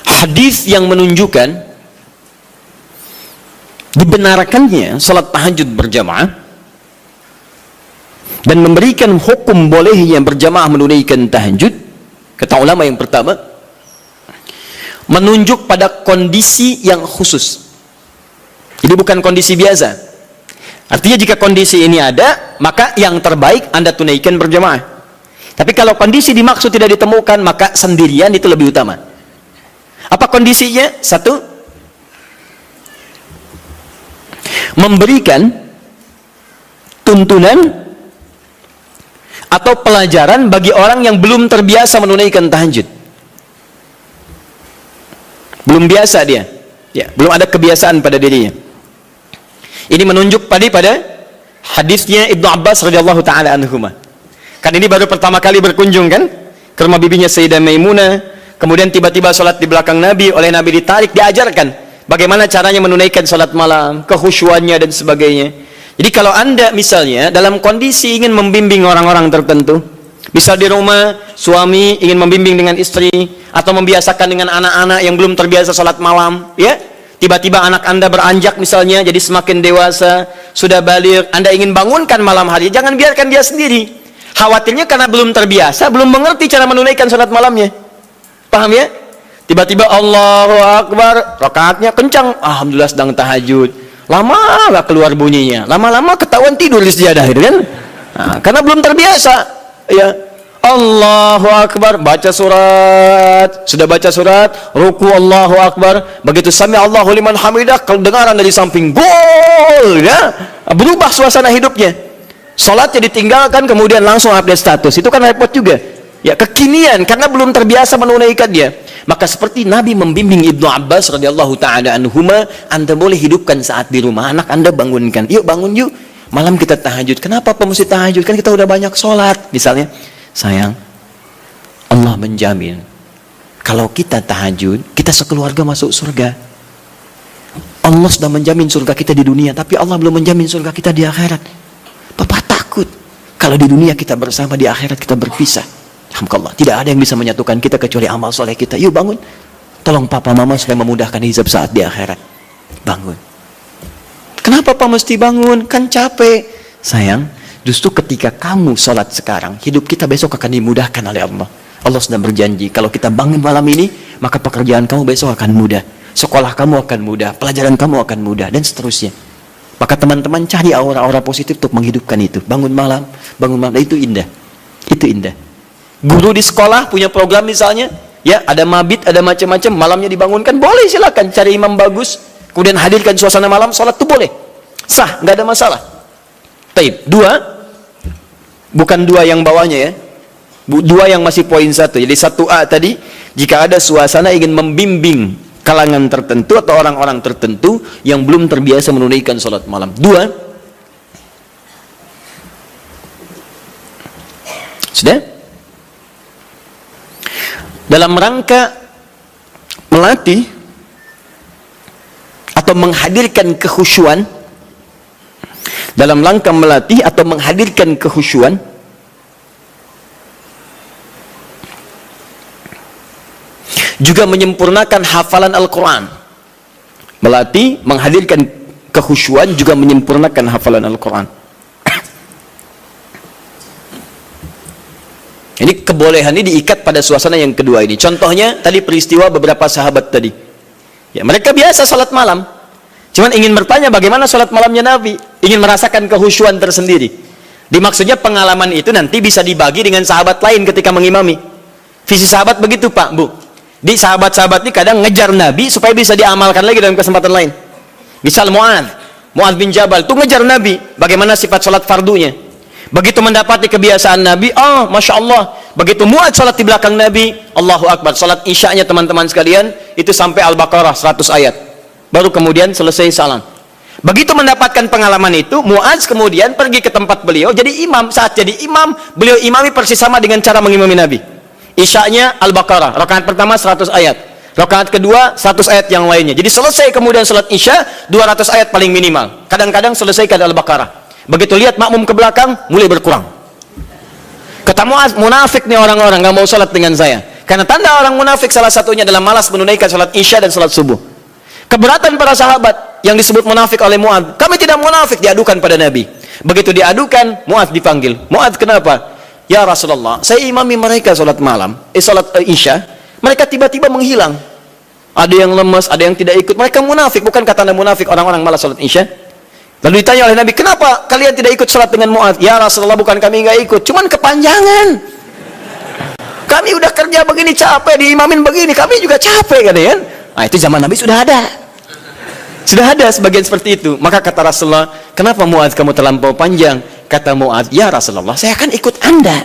hadis yang menunjukkan dibenarkannya salat tahajud berjamaah dan memberikan hukum bolehnya berjamaah menunaikan tahajud, kata ulama yang pertama, menunjuk pada kondisi yang khusus. Jadi bukan kondisi biasa. Artinya jika kondisi ini ada, maka yang terbaik Anda tunaikan berjamaah. Tapi kalau kondisi dimaksud tidak ditemukan, maka sendirian itu lebih utama. Apa kondisinya? Satu, memberikan tuntunan atau pelajaran bagi orang yang belum terbiasa menunaikan tahajud. Belum biasa dia, ya, belum ada kebiasaan pada dirinya. Ini menunjuk pada hadisnya Ibnu Abbas radhiyallahu taala anhuma. Kan ini baru pertama kali berkunjung kan ke rumah bibinya Sayyidah Maimunah, kemudian tiba-tiba sholat di belakang Nabi, oleh Nabi ditarik, diajarkan bagaimana caranya menunaikan sholat malam, kekhusyuannya dan sebagainya. Jadi kalau Anda misalnya dalam kondisi ingin membimbing orang-orang tertentu, misal di rumah suami ingin membimbing dengan istri atau membiasakan dengan anak-anak yang belum terbiasa sholat malam, ya, tiba-tiba anak Anda beranjak misalnya jadi semakin dewasa, sudah baligh, Anda ingin bangunkan malam hari, jangan biarkan dia sendiri. Khawatirnya karena belum terbiasa, belum mengerti cara menunaikan sholat malamnya. Paham ya? Tiba-tiba Allahu Akbar, rakaatnya kencang, alhamdulillah sedang tahajud, lama gak keluar bunyinya, lama-lama ketahuan tidur di sejadah, gitu kan? Nah, karena belum terbiasa, ya. Allahu Akbar, baca surat, sudah baca surat, ruku Allahu Akbar, begitu sami Allahu liman hamidah, kedengaran dari samping, gol, ya, berubah suasana hidupnya. Salatnya ditinggalkan, kemudian langsung update status, itu kan repot juga. Ya, kekinian karena belum terbiasa menunaikan dia. Maka seperti Nabi membimbing Ibnu Abbas radhiyallahu taala anhuma, Anda boleh hidupkan saat di rumah, anak Anda bangunkan, yuk bangun yuk, malam kita tahajud. Kenapa Pak mesti tahajud? Kan kita udah banyak sholat. Misalnya, sayang, Allah menjamin kalau kita tahajud, kita sekeluarga masuk surga. Allah sudah menjamin surga kita di dunia, tapi Allah belum menjamin surga kita di akhirat. Bapak takut kalau di dunia kita bersama, di akhirat kita berpisah. Alhamdulillah, tidak ada yang bisa menyatukan kita kecuali amal soleh kita. Yuk bangun, tolong papa mama supaya memudahkan hisab saat di akhirat. Bangun. Kenapa Pak mesti bangun? Kan capek. Sayang, justru ketika kamu sholat sekarang, hidup kita besok akan dimudahkan oleh Allah. Allah sudah berjanji, kalau kita bangun malam ini, maka pekerjaan kamu besok akan mudah, sekolah kamu akan mudah, pelajaran kamu akan mudah, dan seterusnya. Maka teman-teman cari aura-aura positif untuk menghidupkan itu. Bangun malam, itu indah. Itu indah. Guru di sekolah punya program misalnya, ya, ada mabit, ada macam-macam, malamnya dibangunkan, boleh, silakan cari imam bagus, kemudian hadirkan suasana malam, sholat itu boleh, sah, nggak ada masalah. Taib. Dua, bukan dua yang bawahnya ya, dua yang masih poin satu. Jadi 1A tadi, jika ada suasana ingin membimbing kalangan tertentu atau orang-orang tertentu yang belum terbiasa menunaikan sholat malam. Dua, sudah? Dalam rangka melatih atau menghadirkan kekhusyuan, dalam rangka melatih atau menghadirkan kekhusyuan, juga menyempurnakan hafalan Al-Quran. Melatih, menghadirkan kekhusyuan, juga menyempurnakan hafalan Al-Quran. Ini kebolehan ini diikat pada suasana yang kedua ini. Contohnya tadi peristiwa beberapa sahabat tadi. Ya, mereka biasa salat malam. Cuman ingin bertanya bagaimana salat malamnya Nabi, ingin merasakan kekhusyuan tersendiri. Dimaksudnya pengalaman itu nanti bisa dibagi dengan sahabat lain ketika mengimami. Visi sahabat begitu, Pak, Bu. Di sahabat-sahabat ini kadang ngejar Nabi supaya bisa diamalkan lagi dalam kesempatan lain. Misal Mu'adz bin Jabal itu ngejar Nabi bagaimana sifat salat fardunya. Begitu mendapati kebiasaan Nabi, Masya Allah, begitu Mu'adz salat di belakang Nabi, Allahu Akbar, salat isya'nya teman-teman sekalian, itu sampai Al-Baqarah 100 ayat, baru kemudian selesai salam. Begitu mendapatkan pengalaman itu, Mu'adz kemudian pergi ke tempat beliau, jadi imam. Saat jadi imam, beliau imami persis sama dengan cara mengimami Nabi. Isya'nya Al-Baqarah, rakaat pertama 100 ayat, Rakaat kedua 100 ayat yang lainnya. Jadi selesai kemudian salat Isya 200 ayat paling minimal. Kadang-kadang selesaikan Al-Baqarah. Begitu lihat makmum ke belakang mulai berkurang. Kata Muaz, munafik nih orang-orang nggak mau salat dengan saya. Karena tanda orang munafik salah satunya adalah malas menunaikan salat Isya dan salat subuh. Keberatan para sahabat yang disebut munafik oleh Muaz. Kami tidak munafik, diadukan pada Nabi. Begitu diadukan, Muaz dipanggil. Muaz, kenapa? Ya Rasulullah, saya imami mereka salat malam, salat Isya. Mereka tiba-tiba menghilang. Ada yang lemas, ada yang tidak ikut. Mereka munafik. Bukan kata Anda munafik orang-orang malas salat Isya? Lalu ditanya oleh Nabi, kenapa kalian tidak ikut salat dengan Muaz? Ya Rasulullah, bukan kami nggak ikut, cuman kepanjangan. Kami udah kerja begini capek, diimamin begini, kami juga capek kan ya? Nah, itu zaman Nabi sudah ada. Sudah ada sebagian seperti itu. Maka kata Rasulullah, kenapa Muaz kamu terlampau panjang? Kata Muaz, ya Rasulullah, saya akan ikut Anda.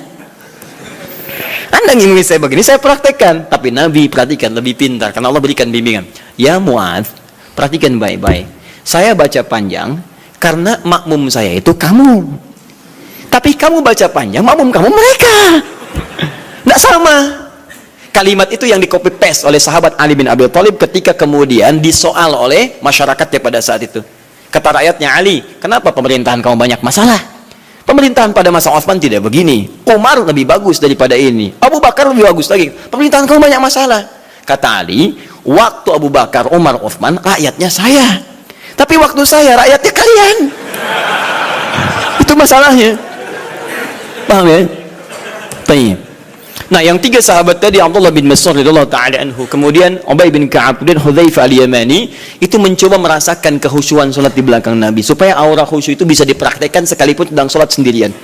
Anda ngimami saya begini, saya praktekkan. Tapi Nabi perhatikan, lebih pintar, karena Allah berikan bimbingan. Ya Muaz, perhatikan baik-baik. Saya baca panjang karena makmum saya itu kamu. Tapi kamu baca panjang, makmum kamu mereka. Tidak sama. Kalimat itu yang di copy paste oleh sahabat Ali bin Abi Thalib ketika kemudian disoal oleh masyarakatnya pada saat itu. Kata rakyatnya, Ali, kenapa pemerintahan kamu banyak masalah? Pemerintahan pada masa Utsman tidak begini. Umar lebih bagus daripada ini. Abu Bakar lebih bagus lagi. Pemerintahan kamu banyak masalah. Kata Ali, waktu Abu Bakar, Umar, Utsman, rakyatnya saya. Tapi waktu saya, rakyatnya kalian. Itu masalahnya. Paham ya? Baik. Nah, yang tiga sahabat tadi, Abdullah bin Mas'ud radhiyallahu taala anhu, kemudian Ubay bin Ka'ab dan Hudzaifah al-Yamani, itu mencoba merasakan kehusyuan salat di belakang Nabi supaya aura khusyuk itu bisa dipraktekkan sekalipun sedang salat sendirian.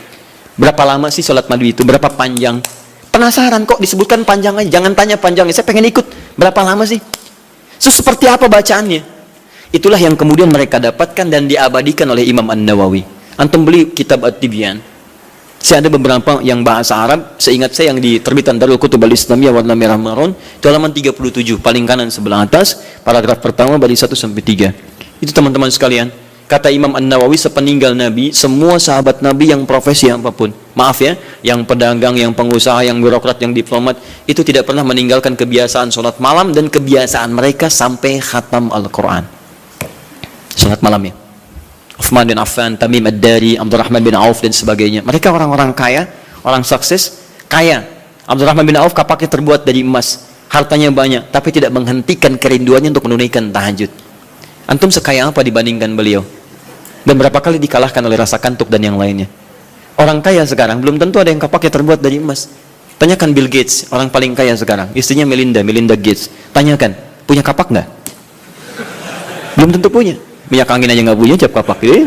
Berapa lama sih salat Nabi itu? Berapa panjang? Penasaran kok disebutkan panjang aja. Jangan tanya panjangnya. Saya pengen ikut. Berapa lama sih? Seperti apa bacaannya? Itulah yang kemudian mereka dapatkan dan diabadikan oleh Imam An-Nawawi. Antum beli kitab At-Tibyan. Saya ada beberapa yang bahasa Arab, seingat saya yang di terbitan Darul Kutub Al-Islamiyah warna merah marun, itu halaman 37, paling kanan sebelah atas, paragraf pertama dari 1 sampai 3. Itu teman-teman sekalian, kata Imam An-Nawawi, sepeninggal Nabi, semua sahabat Nabi yang profesi apapun, maaf ya, yang pedagang, yang pengusaha, yang birokrat, yang diplomat, itu tidak pernah meninggalkan kebiasaan sholat malam dan kebiasaan mereka sampai khatam Al-Quran. Sholat malamnya. Uthman bin Affan, Tamim Ad-Dari, Abdurrahman bin Auf dan sebagainya. Mereka orang-orang kaya, orang sukses, kaya. Abdurrahman bin Auf kapaknya terbuat dari emas, hartanya banyak, tapi tidak menghentikan kerinduannya untuk menunaikan tahajud. Antum sekaya apa dibandingkan beliau? Dan berapa kali dikalahkan oleh rasa kantuk dan yang lainnya? Orang kaya sekarang belum tentu ada yang kapaknya terbuat dari emas. Tanyakan Bill Gates, orang paling kaya sekarang, istrinya Melinda Gates. Tanyakan, punya kapak nggak? Belum tentu punya. Minyak angin aja nggak punya, cap kapak gitu.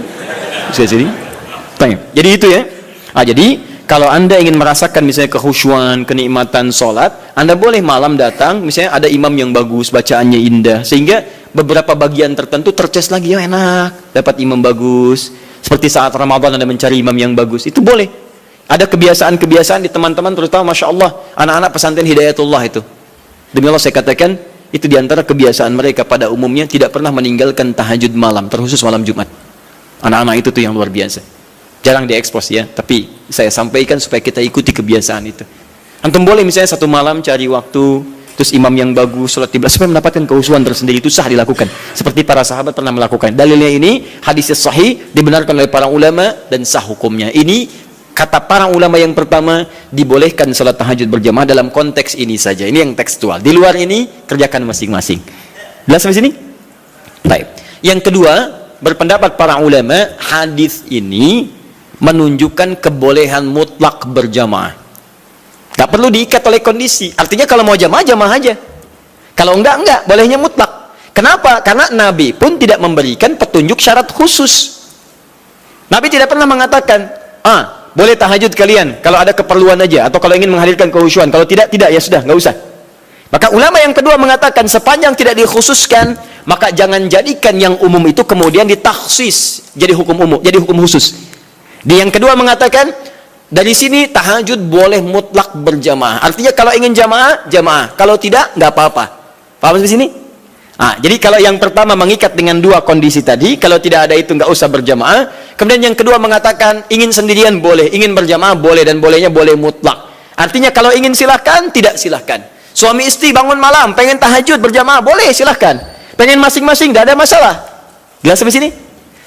Jadi itu ya. Jadi kalau Anda ingin merasakan misalnya kehusyuan, kenikmatan sholat, Anda boleh malam datang, misalnya ada imam yang bagus, bacaannya indah, sehingga beberapa bagian tertentu terces lagi, ya enak, dapat imam bagus. Seperti saat Ramadan Anda mencari imam yang bagus, itu boleh. Ada kebiasaan-kebiasaan di teman-teman, terutama Masya Allah, anak-anak pesantren Hidayatullah itu. Demi Allah saya katakan, itu diantara kebiasaan mereka pada umumnya tidak pernah meninggalkan tahajud malam, terkhusus malam Jumat. Anak-anak itu tuh yang luar biasa. Jarang diekspos ya, tapi saya sampaikan supaya kita ikuti kebiasaan itu. Antum boleh misalnya satu malam cari waktu, terus imam yang bagus, sholat tibla, supaya mendapatkan kehusuan tersendiri, itu sah dilakukan. Seperti para sahabat pernah melakukan. Dalilnya ini, hadis sahih, dibenarkan oleh para ulama, dan sah hukumnya. Ini kata para ulama yang pertama, dibolehkan salat tahajud berjamaah dalam konteks ini saja. Ini yang tekstual. Di luar ini, kerjakan masing-masing. Jelas sampai sini? Baik. Yang kedua, berpendapat para ulama, hadis ini menunjukkan kebolehan mutlak berjamaah. Tak perlu diikat oleh kondisi. Artinya kalau mau jamaah, jamaah aja. Kalau enggak, bolehnya mutlak. Kenapa? Karena Nabi pun tidak memberikan petunjuk syarat khusus. Nabi tidak pernah mengatakan, boleh tahajud kalian kalau ada keperluan aja, atau kalau ingin menghadirkan kehusyuan. Kalau tidak, ya sudah, nggak usah. Maka ulama yang kedua mengatakan sepanjang tidak dikhususkan, maka jangan jadikan yang umum itu kemudian ditaksis jadi hukum umum, jadi hukum khusus. Di yang kedua mengatakan dari sini tahajud boleh mutlak berjamaah. Artinya kalau ingin jamaah, jamaah. Kalau tidak, nggak apa-apa. Paham sampai sini? Jadi kalau yang pertama mengikat dengan dua kondisi tadi, kalau tidak ada itu nggak usah berjamaah. Kemudian yang kedua mengatakan ingin sendirian boleh, ingin berjamaah boleh, dan bolehnya boleh mutlak. Artinya kalau ingin silahkan, tidak silahkan. Suami istri bangun malam, pengen tahajud berjamaah, boleh, silahkan. Pengen masing-masing, tidak ada masalah. Jelas sampai sini?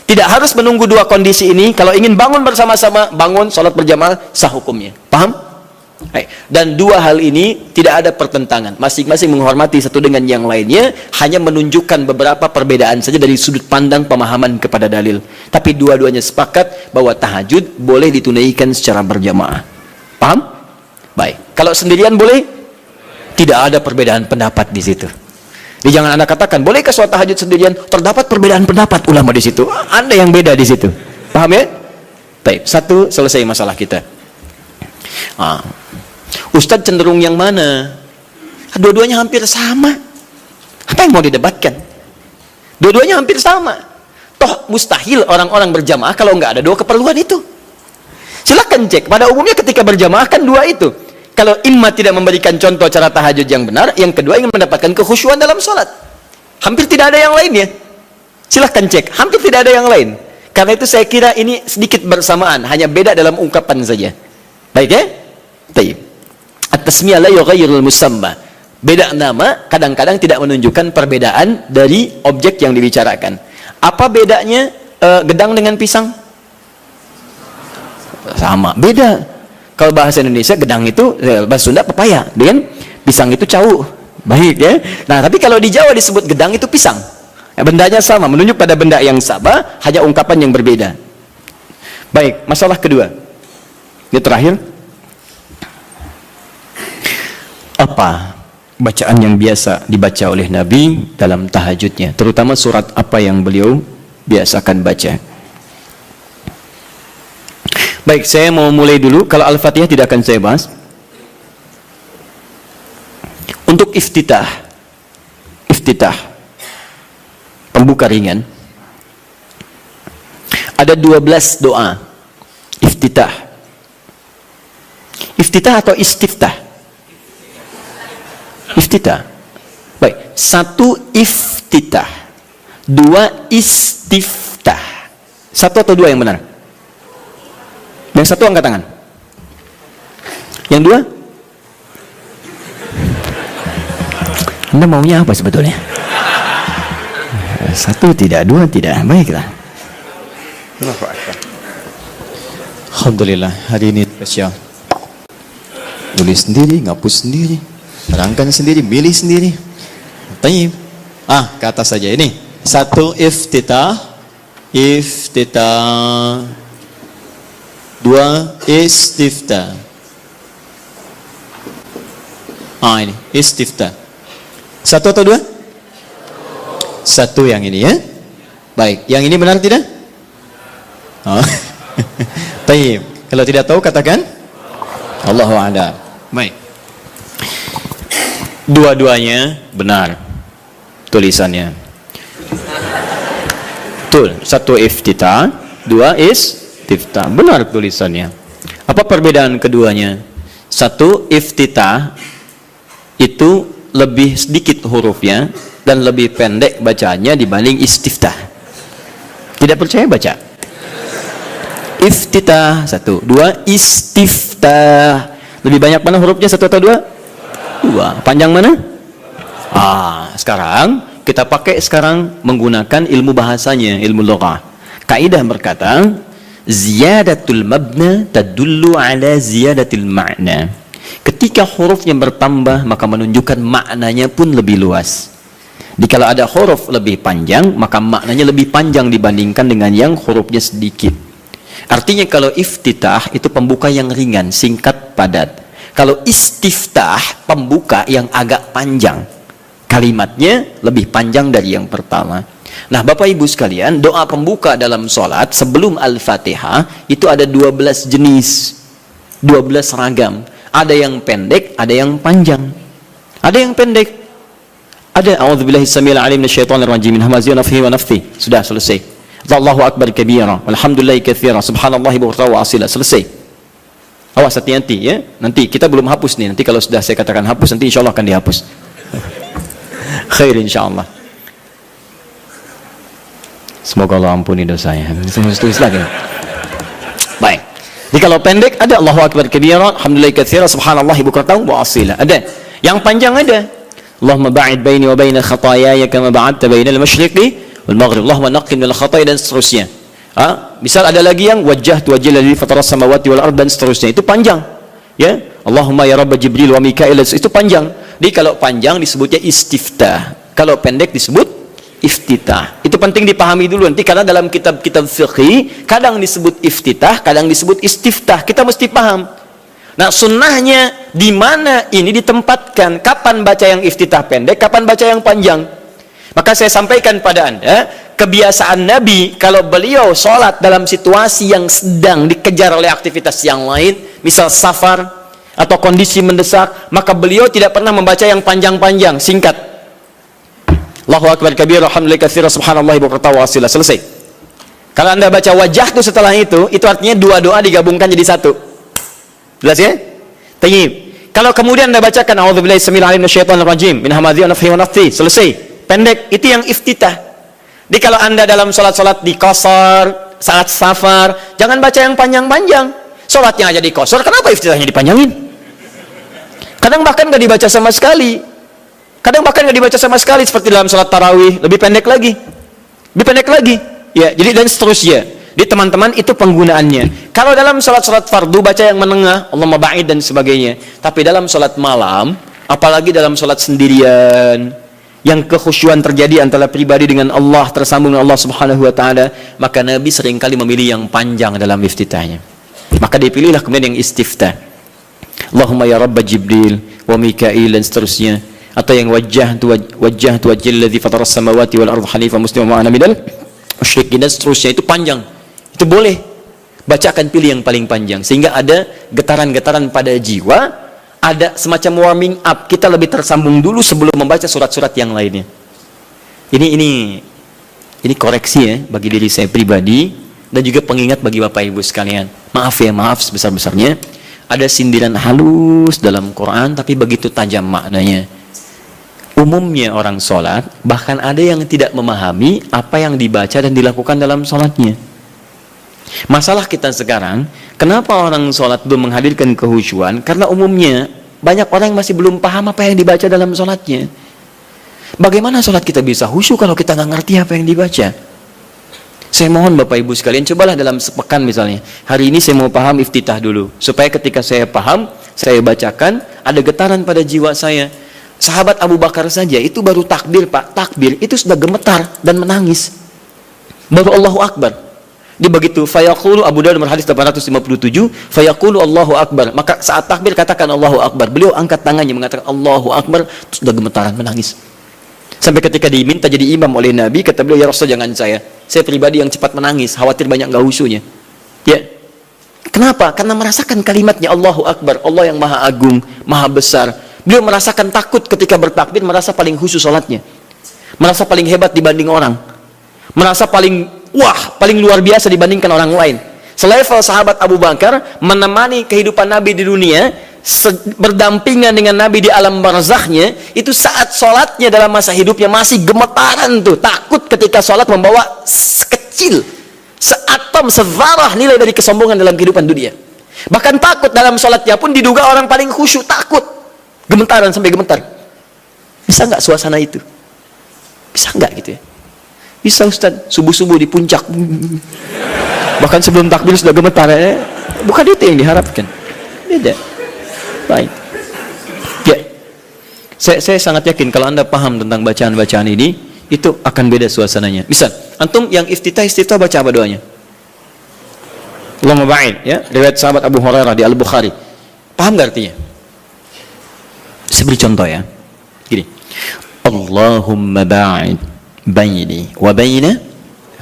Tidak harus menunggu dua kondisi ini. Kalau ingin bangun bersama-sama, bangun, sholat berjamaah, sah hukumnya. Paham? Dan dua hal ini tidak ada pertentangan. Masing-masing menghormati satu dengan yang lainnya, hanya menunjukkan beberapa perbedaan saja dari sudut pandang pemahaman kepada dalil. Tapi dua-duanya sepakat bahwa tahajud boleh ditunaikan secara berjamaah. Paham? Baik. Kalau sendirian boleh? Tidak ada perbedaan pendapat di situ. Jadi jangan Anda katakan, bolehkah sholat tahajud sendirian? Terdapat perbedaan pendapat ulama di situ. Anda yang beda di situ. Paham ya? Baik, satu, selesai masalah kita. Ustadz cenderung yang mana? Dua-duanya hampir sama. Apa yang mau didebatkan? Dua-duanya hampir sama. Toh mustahil orang-orang berjamaah kalau nggak ada dua keperluan itu. Silakan cek. Pada umumnya ketika berjamaah kan dua itu. Kalau imma tidak memberikan contoh cara tahajud yang benar, yang kedua ingin mendapatkan kekhusyuan dalam sholat. Hampir tidak ada yang lainnya. Silahkan cek, hampir tidak ada yang lain. Karena itu saya kira ini sedikit bersamaan, hanya beda dalam ungkapan saja. Baik ya? Baik. At-tasmiyah la yughayyirul musamma. Beda nama kadang-kadang tidak menunjukkan perbedaan dari objek yang dibicarakan. Apa bedanya gedang dengan pisang? Sama, beda. Kalau bahasa Indonesia gedang itu, bahasa Sunda pepaya, dengan pisang itu cau. Baik ya. Nah, tapi kalau di Jawa disebut gedang itu pisang. Bendanya sama, menunjuk pada benda yang sama, hanya ungkapan yang berbeda. Baik, masalah kedua. Ini terakhir. Apa bacaan yang biasa dibaca oleh Nabi dalam tahajudnya? Terutama surat apa yang beliau biasakan baca? Baik, saya mau mulai dulu. Kalau Al-Fatihah tidak akan saya bahas. Untuk iftitah, pembuka ringan, ada 12 doa iftitah. Iftitah atau istiftah? Iftitah. Baik, satu iftitah, dua istiftah. Satu atau dua yang benar? Yang satu angkat tangan. Yang dua? Anda maunya apa sebetulnya? Satu tidak, dua tidak. Baiklah. Alhamdulillah, hari ini spesial. Tulis sendiri, ngapus sendiri, terangkan sendiri, milih sendiri. Tayyib. Ke atas saja ini. Satu iftitah. Dua istiftah. Ini istiftah. Satu atau dua? Satu yang ini ya. Baik, yang ini benar tidak? Tayyib. Kalau tidak tahu katakan Allahu a'lam. Baik. Dua-duanya benar tulisannya. Betul. Satu iftitah, dua istiftah. Benar tulisannya. Apa perbedaan keduanya? Satu iftitah itu lebih sedikit hurufnya dan lebih pendek bacaannya dibanding istiftah. Tidak percaya baca. Iftitah satu, dua istiftah. Lebih banyak mana hurufnya, satu atau dua? Dua. Panjang mana? Sekarang kita pakai menggunakan ilmu bahasanya, ilmu lughah. Kaidah berkata, ziyadatul mabna tadullu ala ziyadatil ma'na. Ketika hurufnya bertambah, maka menunjukkan maknanya pun lebih luas. Jadi kalau ada huruf lebih panjang, maka maknanya lebih panjang dibandingkan dengan yang hurufnya sedikit. Artinya kalau iftitah itu pembuka yang ringan, singkat, padat. Kalau istiftah, pembuka yang agak panjang. Kalimatnya lebih panjang dari yang pertama. Nah, Bapak Ibu sekalian, doa pembuka dalam sholat sebelum Al-Fatihah itu ada 12 jenis, 12 ragam. Ada yang pendek, ada yang panjang. Ada yang pendek. Ada a'udzubillahi samil alim minasyaitonir rajim min hamazihi wa nafthihi wa nafthihi. Sudah selesai. Allahu akbar kabira, walhamdulillahi katsira, subhanallahi bukratan wa asila. Selesai. Awas hati-hati ya. Nanti kita belum hapus nih. Nanti kalau sudah saya katakan hapus, nanti insyaallah akan dihapus. Khair insyaallah. Semoga Allah ampuni dosanya. Tulis lagi. Baik. Jadi kalau pendek ada Allahu akbar kabira, alhamdulillahi katsira, subhanallahi bukratan wa asila. Ada. Yang panjang ada. Allahumma ba'id baini wa baina khataayaya kama ba'adta bainal masyriqi wal maghrib. Allahumma naqqi minal khataaya dan seterusnya. Misal ada lagi yang wajjahtu wajhal ladzi fataras samawati wal ardh dan seterusnya. Itu panjang. Ya. Allahumma ya rabb Jibril wa Mikail, itu panjang. Jadi kalau panjang disebutnya istiftah. Kalau pendek disebut iftitah. Itu penting dipahami dulu nanti, karena dalam kitab-kitab fiqih kadang disebut iftitah, kadang disebut istiftah. Kita mesti paham. Nah, sunnahnya di mana ini ditempatkan, kapan baca yang iftitah pendek, kapan baca yang panjang. Maka saya sampaikan pada Anda, kebiasaan Nabi kalau beliau sholat dalam situasi yang sedang dikejar oleh aktivitas yang lain, misal safar atau kondisi mendesak, maka beliau tidak pernah membaca yang panjang-panjang, singkat. Allahu akbar kabir, alhamdulillah katsira, subhanallahi bukratan wa asila, selesai. Kalau Anda baca wajah itu setelah itu artinya dua doa digabungkan jadi satu. Jelas ya? Tayyib. Kalau kemudian Anda bacakan a'udzubillahi samil alim minasyaitonir rajim min hamazati wa nafthihi wa nafthihi, selesai. Pendek, itu yang iftitah. Jadi kalau Anda dalam salat-salat di qasar, saat safar, jangan baca yang panjang-panjang. Salatnya aja di qasar, kenapa iftitahnya dipanjangin? Kadang bahkan enggak dibaca sama sekali. Seperti dalam salat tarawih, lebih pendek lagi. Ya, jadi dan seterusnya. Di teman-teman itu penggunaannya. Kalau dalam salat-salat fardu baca yang menengah, Allahumma ba'id dan sebagainya. Tapi dalam salat malam, apalagi dalam salat sendirian, yang kekhusyuan terjadi antara pribadi dengan Allah, tersambung dengan Allah Subhanahu wa taala, maka Nabi seringkali memilih yang panjang dalam iftitahnya. Maka dipilihlah kemudian yang istiftah. Allahumma ya rabb Jibril wa Mikail dan seterusnya. Atau yang wajjahtu wajhal ladzi fataras samawati wal ardh hanifan musliman wa ana minal musyrikin dan seterusnya. Itu panjang. Itu boleh. Bacakan, pilih yang paling panjang sehingga ada getaran-getaran pada jiwa, ada semacam warming up, kita lebih tersambung dulu sebelum membaca surat-surat yang lainnya. Ini koreksi ya bagi diri saya pribadi dan juga pengingat bagi Bapak Ibu sekalian. Maaf sebesar-besarnya, ada sindiran halus dalam Quran tapi begitu tajam maknanya. Umumnya orang sholat, bahkan ada yang tidak memahami apa yang dibaca dan dilakukan dalam sholatnya. Masalah kita sekarang, kenapa orang sholat belum menghadirkan kehusyuan? Karena umumnya banyak orang yang masih belum paham apa yang dibaca dalam sholatnya. Bagaimana sholat kita bisa khusyuk kalau kita nggak ngerti apa yang dibaca? Saya mohon Bapak Ibu sekalian, cobalah dalam sepekan misalnya, hari ini saya mau paham iftitah dulu, supaya ketika saya paham, saya bacakan, ada getaran pada jiwa saya. Sahabat Abu Bakar saja itu baru takbir, Pak, takbir itu sudah gemetar dan menangis. Baru Allahu Akbar. Dia begitu, fayaqulu, Abu Dawud nomor hadis 857, fayaqulu Allahu Akbar. Maka saat takbir katakan Allahu Akbar. Beliau angkat tangannya mengatakan Allahu Akbar, sudah gemetaran menangis. Sampai ketika diminta jadi imam oleh Nabi, kata beliau, ya Rasul jangan saya pribadi yang cepat menangis, khawatir banyak enggak khusyuknya. Ya. Kenapa? Karena merasakan kalimatnya Allahu Akbar, Allah yang maha agung, maha besar. Beliau merasakan takut ketika bertakbir, merasa paling khusyuk salatnya. Merasa paling hebat dibanding orang. Merasa paling paling luar biasa dibandingkan orang lain. Selevel sahabat Abu Bakar menemani kehidupan Nabi di dunia, berdampingan dengan Nabi di alam barzakhnya, itu saat sholatnya dalam masa hidupnya masih gemetaran tuh, takut ketika sholat membawa sekecil, seatom, sevarah nilai dari kesombongan dalam kehidupan dunia. Bahkan takut dalam sholatnya pun diduga orang paling khusyuk, takut, gemetaran sampai gemetar. Bisa nggak suasana itu? Bisa nggak gitu ya? Bisa Ustaz, subuh-subuh di puncak, bahkan sebelum takbir sudah gemetar ya? Bukan itu yang diharapkan, beda. Baik. Ya, saya sangat yakin kalau Anda paham tentang bacaan-bacaan ini, itu akan beda suasananya. Misal, antum yang iftitah baca apa doanya? Allahumma ba'id, ya, riwayat sahabat Abu Hurairah di Al-Bukhari. Paham nggak artinya? Saya beri contoh ya. Gini. Allahumma ba'id baini wa baina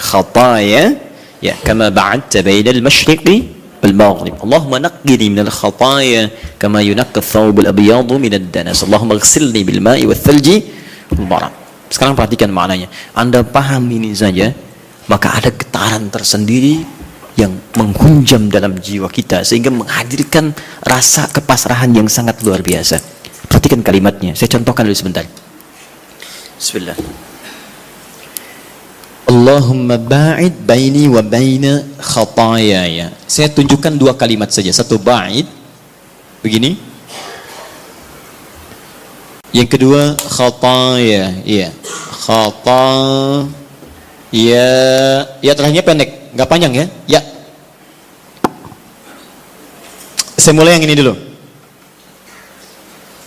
khataaya ya kama ba'adta baina al-masyriqi wal maghrib. Allahumma naqqini min al-khataaya kama yunaqqa ath-thawb al-abyadu min ad-danas. Allahumma ighsilni bil ma'i wath thalji wal barad. Sekarang perhatikan maknanya. Anda paham ini saja, maka ada getaran tersendiri yang menghunjam dalam jiwa kita sehingga menghadirkan rasa kepasrahan yang sangat luar biasa. Perhatikan kalimatnya. Saya contohkan dulu sebentar. Bismillah. Allahumma ba'id baini wa baina khataayaya. Saya tunjukkan dua kalimat saja. Satu ba'id begini. Yang kedua khataya, iya. Khataya. Ya terakhirnya pendek, nggak panjang ya. Ya. Saya mulai yang ini dulu.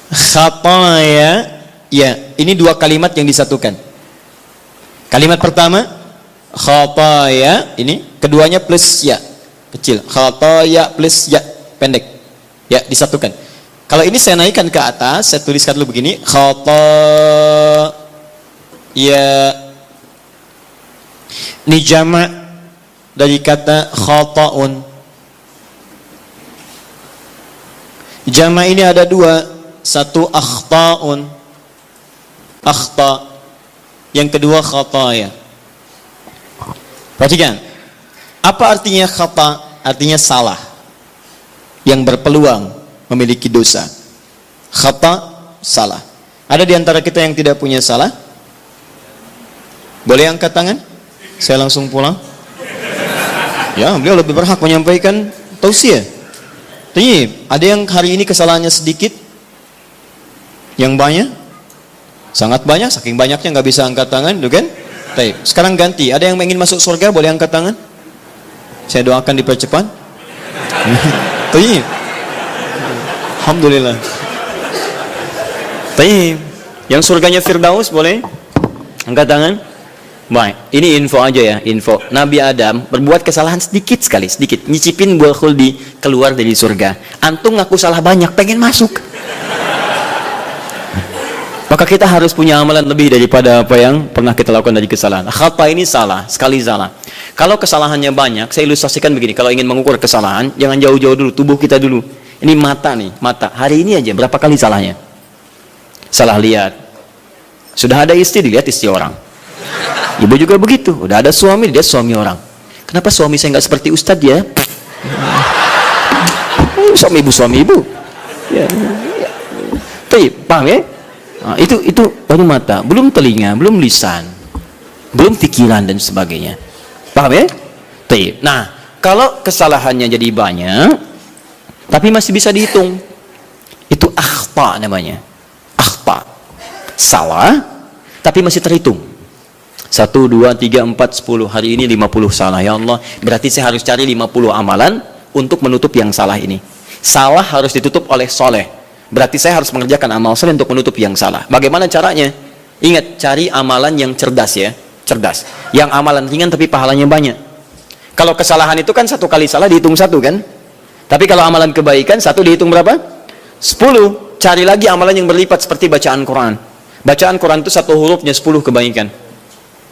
Khataya, ya. Ini dua kalimat yang disatukan. Kalimat pertama khataya, ini keduanya plus ya, kecil. Khataya plus ya, pendek. Ya, disatukan. Kalau ini saya naikkan ke atas, saya tuliskan dulu begini, khataya. Ini jama' dari kata khata'un. Jama' ini ada dua, satu akhta'un, akhta', yang kedua khataya. Perhatikan, apa artinya khata'? Artinya salah, yang berpeluang memiliki dosa. Khata', salah. Ada di antara kita yang tidak punya salah? Boleh angkat tangan? Saya langsung pulang. Ya, beliau lebih berhak menyampaikan tausiah. Tapi ada yang hari ini kesalahannya sedikit, yang banyak, sangat banyak, saking banyaknya nggak bisa angkat tangan, gitu kan? Baik, sekarang ganti. Ada yang ingin masuk surga, boleh angkat tangan? Saya doakan dipercepat. Tapi, alhamdulillah. Tapi, yang surganya Firdaus boleh angkat tangan? Baik, ini info aja ya, info. Nabi Adam berbuat kesalahan sedikit sekali, sedikit. Nyicipin buah khuldi, keluar dari surga. Antum ngaku salah banyak, pengen masuk. Maka kita harus punya amalan lebih daripada apa yang pernah kita lakukan dari kesalahan. Khata ini salah, sekali salah. Kalau kesalahannya banyak, saya ilustrasikan begini. Kalau ingin mengukur kesalahan, jangan jauh-jauh dulu, tubuh kita dulu. Ini mata nih, mata. Hari ini aja, berapa kali salahnya? Salah lihat. Sudah ada istri, dilihat istri orang. Ibu juga begitu, udah ada suami, dia suami orang. Kenapa suami saya nggak seperti Ustadz ya? Suami ibu. Ya. Tapi, paham ya? Nah, itu baru mata, belum telinga, belum lisan, belum pikiran dan sebagainya. Paham ya? Tapi, nah, kalau kesalahannya jadi banyak, tapi masih bisa dihitung, itu akhta namanya. Akhta, salah, tapi masih terhitung. 1, 2, 3, 4, 10. Hari ini 50 salah. Ya Allah, berarti saya harus cari 50 amalan untuk menutup yang salah ini. Salah harus ditutup oleh soleh. Berarti saya harus mengerjakan amal soleh untuk menutup yang salah. Bagaimana caranya? Ingat, cari amalan yang cerdas ya. Cerdas. Yang amalan ringan tapi pahalanya banyak. Kalau kesalahan itu kan satu kali salah dihitung 1 kan? Tapi kalau amalan kebaikan 1 dihitung berapa? 10. Cari lagi amalan yang berlipat seperti bacaan Quran. Bacaan Quran itu 1 hurufnya 10 kebaikan.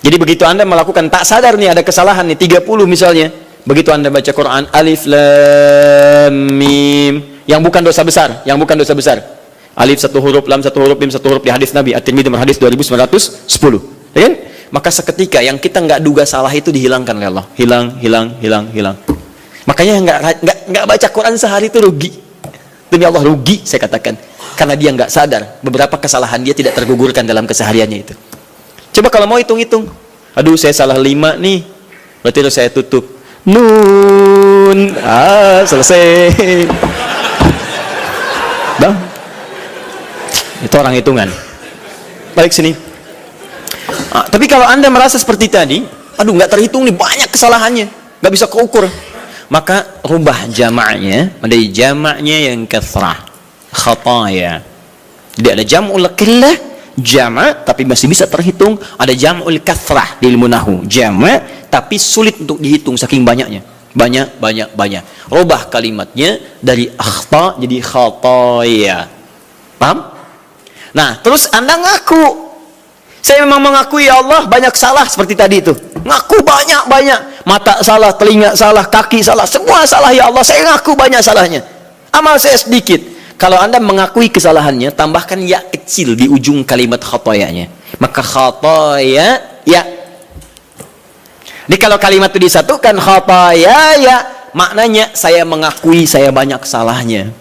Jadi begitu Anda melakukan, tak sadar nih ada kesalahan nih 30 misalnya. Begitu Anda baca Quran alif lam mim, yang bukan dosa besar, Alif 1 huruf, lam 1 huruf, mim 1 huruf di hadis Nabi At-Tirmidzi hadis 2910. Ya kan? Maka seketika yang kita nggak duga salah itu dihilangkan oleh Allah. Hilang. Makanya nggak baca Quran sehari itu rugi. Demi Allah rugi saya katakan. Karena dia nggak sadar beberapa kesalahan dia tidak tergugurkan dalam kesehariannya itu. Coba kalau mau hitung-hitung, aduh saya salah 5 nih, berarti harus saya tutup. Nun, selesai. Bang, itu orang hitungan. Balik sini. Tapi kalau Anda merasa seperti tadi, aduh nggak terhitung nih, banyak kesalahannya, nggak bisa keukur, maka rubah jamaknya menjadi jamaknya yang kathrah, khataya. Jadi ada jam'ul qillah, jama' tapi masih bisa terhitung. Ada jam'ul kathrah di ilmu nahwu, jama' tapi sulit untuk dihitung saking banyaknya. Banyak. Rubah kalimatnya dari akhta jadi khataya. Paham? Nah, terus Anda ngaku, saya memang mengakui ya Allah banyak salah seperti tadi itu. Ngaku banyak. Mata salah, telinga salah, kaki salah, semua salah ya Allah, saya ngaku banyak salahnya. Amal saya sedikit. Kalau Anda mengakui kesalahannya, tambahkan ya kecil di ujung kalimat khatayanya. Maka khataya ya. Jadi kalau kalimat itu disatukan khataya ya, maknanya saya mengakui saya banyak salahnya.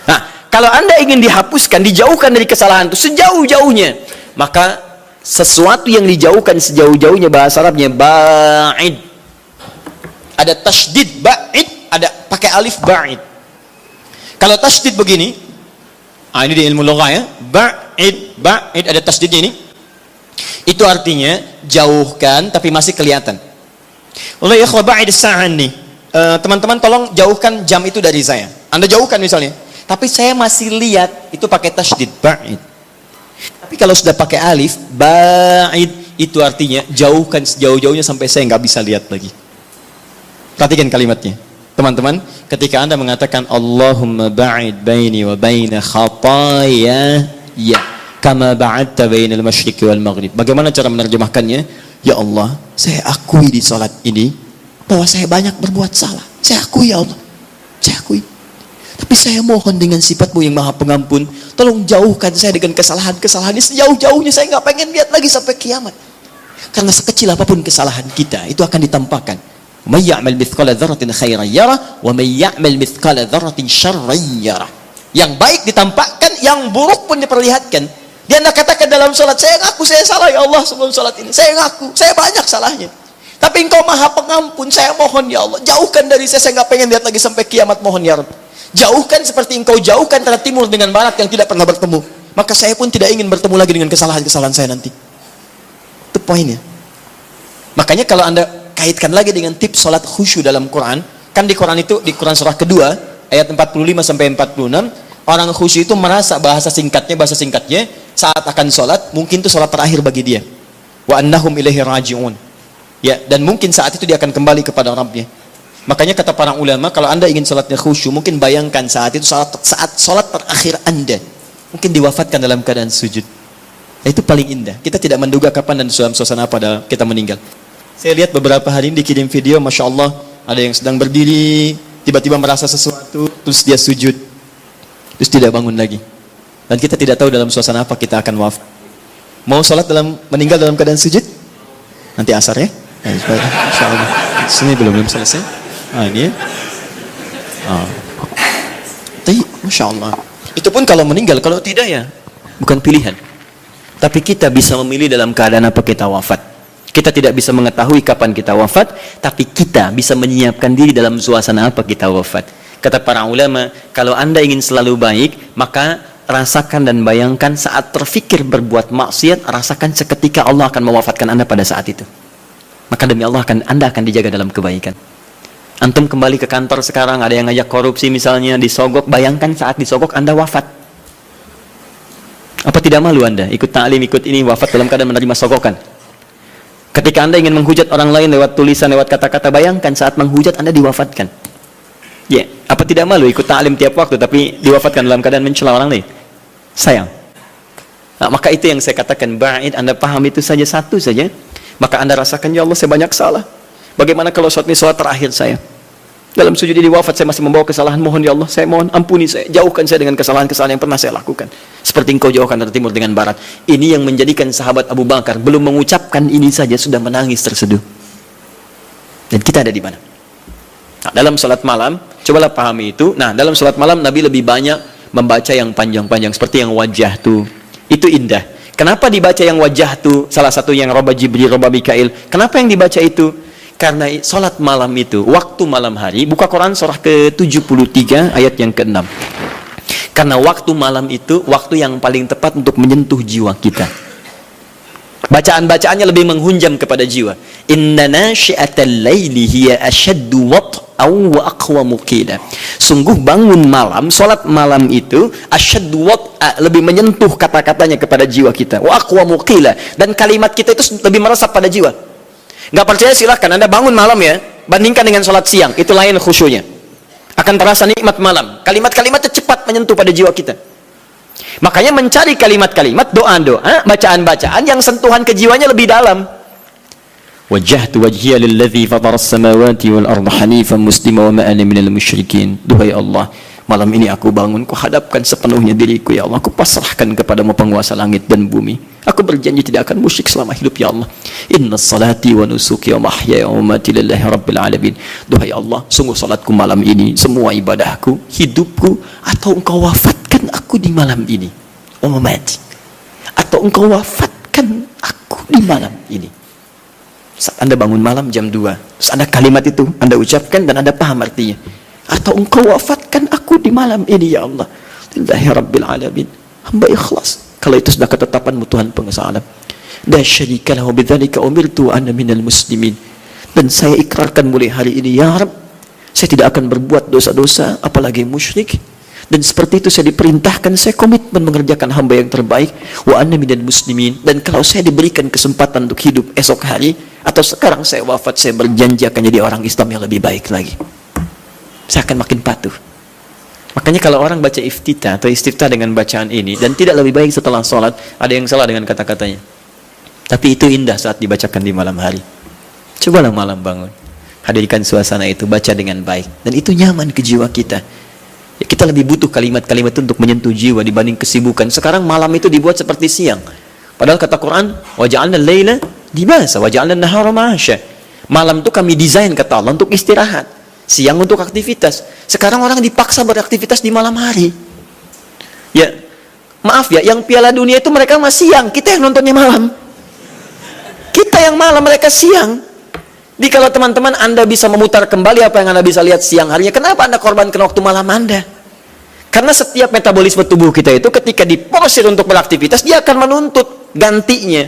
Nah, kalau Anda ingin dihapuskan, dijauhkan dari kesalahan itu sejauh-jauhnya, maka sesuatu yang dijauhkan sejauh-jauhnya bahasa Arabnya ba'id. Ada tasydid ba'id, ada pakai alif ba'id. Kalau tasydid begini, Ini di ilmu lugah ya. Ba'id ada tasdidnya ini. Itu artinya jauhkan tapi masih kelihatan. Wallahi ikhwah ba'id as-sa'an nih. Teman-teman tolong jauhkan jam itu dari saya. Anda jauhkan misalnya. Tapi saya masih lihat itu pakai tasdid ba'id. Tapi kalau sudah pakai alif ba'id itu artinya jauhkan sejauh-jauhnya sampai saya nggak bisa lihat lagi. Perhatikan kalimatnya. Teman-teman, ketika Anda mengatakan Allahumma ba'id baini wa baina khataya ya kama ba'adta bainal masyriqi wal maghrib. Bagaimana cara menerjemahkannya? Ya Allah, saya akui di salat ini bahwa saya banyak berbuat salah. Saya akui ya Allah. Saya akui. Tapi saya mohon dengan sifat-Mu yang Maha Pengampun, tolong jauhkan saya dengan kesalahan-kesalahan ini sejauh-jauhnya. Saya nggak pengen lihat lagi sampai kiamat. Karena sekecil apapun kesalahan kita, itu akan ditampakkan. May ya'mal mithqala dzarratin khairan yarah wa may ya'mal mithqala dzarratin syarran yarah. Yang baik ditampakkan, yang buruk pun diperlihatkan. Dia nak katakan dalam salat, saya ngaku saya salah ya Allah sebelum salat ini. Saya ngaku, saya banyak salahnya. Tapi Engkau Maha Pengampun, saya mohon ya Allah, jauhkan dari saya nggak pengen lihat lagi sampai kiamat, mohon ya Rabb. Jauhkan seperti Engkau jauhkan antara timur dengan barat yang tidak pernah bertemu. Maka saya pun tidak ingin bertemu lagi dengan kesalahan-kesalahan saya nanti. Itu poinnya. Makanya kalau Anda kaitkan lagi dengan tips salat khusyuk dalam Quran, kan di Quran itu, di Quran surah kedua ayat 45 sampai 46, orang khusyuk itu merasa bahasa singkatnya saat akan salat mungkin itu salat terakhir bagi dia. Wa annahum ilaihi raji'un. Ya, dan mungkin saat itu dia akan kembali kepada Rabbnya. Makanya kata para ulama, kalau Anda ingin salatnya khusyuk, mungkin bayangkan saat itu saat salat terakhir Anda mungkin diwafatkan dalam keadaan sujud. Nah, itu paling indah. Kita tidak menduga kapan dan dalam suasana apa kita meninggal. Saya lihat beberapa hari ini dikirim video, Masya Allah, ada yang sedang berdiri, tiba-tiba merasa sesuatu, terus dia sujud, terus tidak bangun lagi. Dan kita tidak tahu dalam suasana apa kita akan wafat. Mau sholat meninggal dalam keadaan sujud? Nanti asar ya? Insya Allah. Sini belum selesai. Ini ya. Masya Allah. Itu pun kalau meninggal, kalau tidak ya bukan pilihan. Tapi kita bisa memilih dalam keadaan apa kita wafat. Kita tidak bisa mengetahui kapan kita wafat, tapi kita bisa menyiapkan diri dalam suasana apa kita wafat. Kata para ulama, kalau Anda ingin selalu baik, maka rasakan dan bayangkan saat terfikir berbuat maksiat, rasakan seketika Allah akan mewafatkan Anda pada saat itu. Maka demi Allah Anda akan dijaga dalam kebaikan. Antum kembali ke kantor sekarang, ada yang ngajak korupsi misalnya, disogok, bayangkan saat disogok Anda wafat. Apa tidak malu Anda ikut ta'lim, ikut ini, wafat dalam keadaan menerima sogokan? Ketika Anda ingin menghujat orang lain lewat tulisan, lewat kata-kata, bayangkan saat menghujat Anda diwafatkan. Ya, apa tidak malu ikut ta'lim tiap waktu tapi diwafatkan dalam keadaan mencela orang lain? Sayang. Nah, maka itu yang saya katakan ba'id, Anda paham itu saja, satu saja, maka Anda rasakan, ya Allah saya banyak salah. Bagaimana kalau saat ini salat terakhir saya? Dalam sujud ini wafat saya masih membawa kesalahan, mohon ya Allah, saya mohon ampuni saya, jauhkan saya dengan kesalahan-kesalahan yang pernah saya lakukan. Seperti Engkau jauhkan dari timur dengan barat. Ini yang menjadikan sahabat Abu Bakar belum mengucapkan ini saja sudah menangis terseduh. Dan kita ada di mana? Nah, dalam salat malam, cobalah pahami itu. Nah, dalam salat malam Nabi lebih banyak membaca yang panjang-panjang seperti yang wajah tu. Itu indah. Kenapa dibaca yang wajah tu? Salah satu yang roba Jibril, roba Mikail. Kenapa yang dibaca itu? Karena salat malam itu, waktu malam hari, buka Quran surah ke-73 ayat yang ke-6. Karena waktu malam itu, waktu yang paling tepat untuk menyentuh jiwa kita. Bacaan-bacaannya lebih menghunjam kepada jiwa. Inna nasyi'atal laili hiya ashaddu wat'aw wa aqwamu qila. Sungguh bangun malam, salat malam itu ashaddu wat'a, lebih menyentuh kata-katanya kepada jiwa kita. Wa aqwamu qila, dan kalimat kita itu lebih meresap pada jiwa. Nggak percaya silahkan Anda bangun malam ya, bandingkan dengan sholat siang, itu lain khusyuknya. Akan terasa nikmat malam. Kalimat-kalimatnya cepat menyentuh pada jiwa kita. Makanya mencari kalimat-kalimat, doa-doa, bacaan-bacaan yang sentuhan ke jiwanya lebih dalam. Wajjahtu wajhiya lilladzi fatara as-samawati wal arda hanifan muslima wa ma ana minal musyrikin. Duhai Allah, malam ini aku bangun, ku hadapkan sepenuhnya diriku ya Allah, aku pasrahkan kepadamu penguasa langit dan bumi. Aku berjanji tidak akan musyrik selama hidup ya Allah. Inna salati wa nusuki wa mahyaya wa mamati lillahi rabbil alamin. Duhai Allah, sungguh salatku malam ini, semua ibadahku, hidupku, atau Engkau wafatkan aku di malam ini. Wa mamati. Atau Engkau wafatkan aku di malam ini. Saat Anda bangun malam jam 2, terus ada kalimat itu Anda ucapkan dan Anda paham artinya. Atau Engkau wafatkan aku di malam ini ya Allah. Lillahi Rabbil Alamin. Hamba ikhlas. Kalau itu sudah ketetapanmu Tuhan penguasa alam. La syarika lahu bidzalika umirtu wa ana minal muslimin. Dan saya ikrarkan mulai hari ini, ya Rabb, saya tidak akan berbuat dosa-dosa, apalagi musyrik. Dan seperti itu saya diperintahkan, saya komitmen mengerjakan hamba yang terbaik, wa ana minal muslimin. Dan kalau saya diberikan kesempatan untuk hidup esok hari atau sekarang saya wafat, saya berjanji akan jadi orang Islam yang lebih baik lagi. Saya akan makin patuh. Makanya kalau orang baca iftitah atau istiftah dengan bacaan ini dan tidak lebih baik setelah sholat, ada yang salah dengan kata-katanya. Tapi itu indah saat dibacakan di malam hari. Cobalah malam bangun, hadirkan suasana itu, baca dengan baik, dan itu nyaman ke jiwa kita. Ya, kita lebih butuh kalimat-kalimat itu untuk menyentuh jiwa dibanding kesibukan. Sekarang malam itu dibuat seperti siang. Padahal kata Quran, wa ja'alna al-laila libasa wa ja'alna an-nahara ma'asya. Malam itu kami desain kata Allah untuk istirahat, siang untuk aktivitas. Sekarang orang dipaksa beraktivitas di malam hari. Ya, maaf ya, yang Piala Dunia itu mereka masih siang, kita yang nontonnya malam. Kita yang malam, mereka siang. Jadi kalau teman-teman Anda bisa memutar kembali apa yang Anda bisa lihat siang harinya, kenapa Anda korbankan waktu malam Anda? Karena setiap metabolisme tubuh kita itu ketika diporsir untuk beraktivitas, dia akan menuntut gantinya.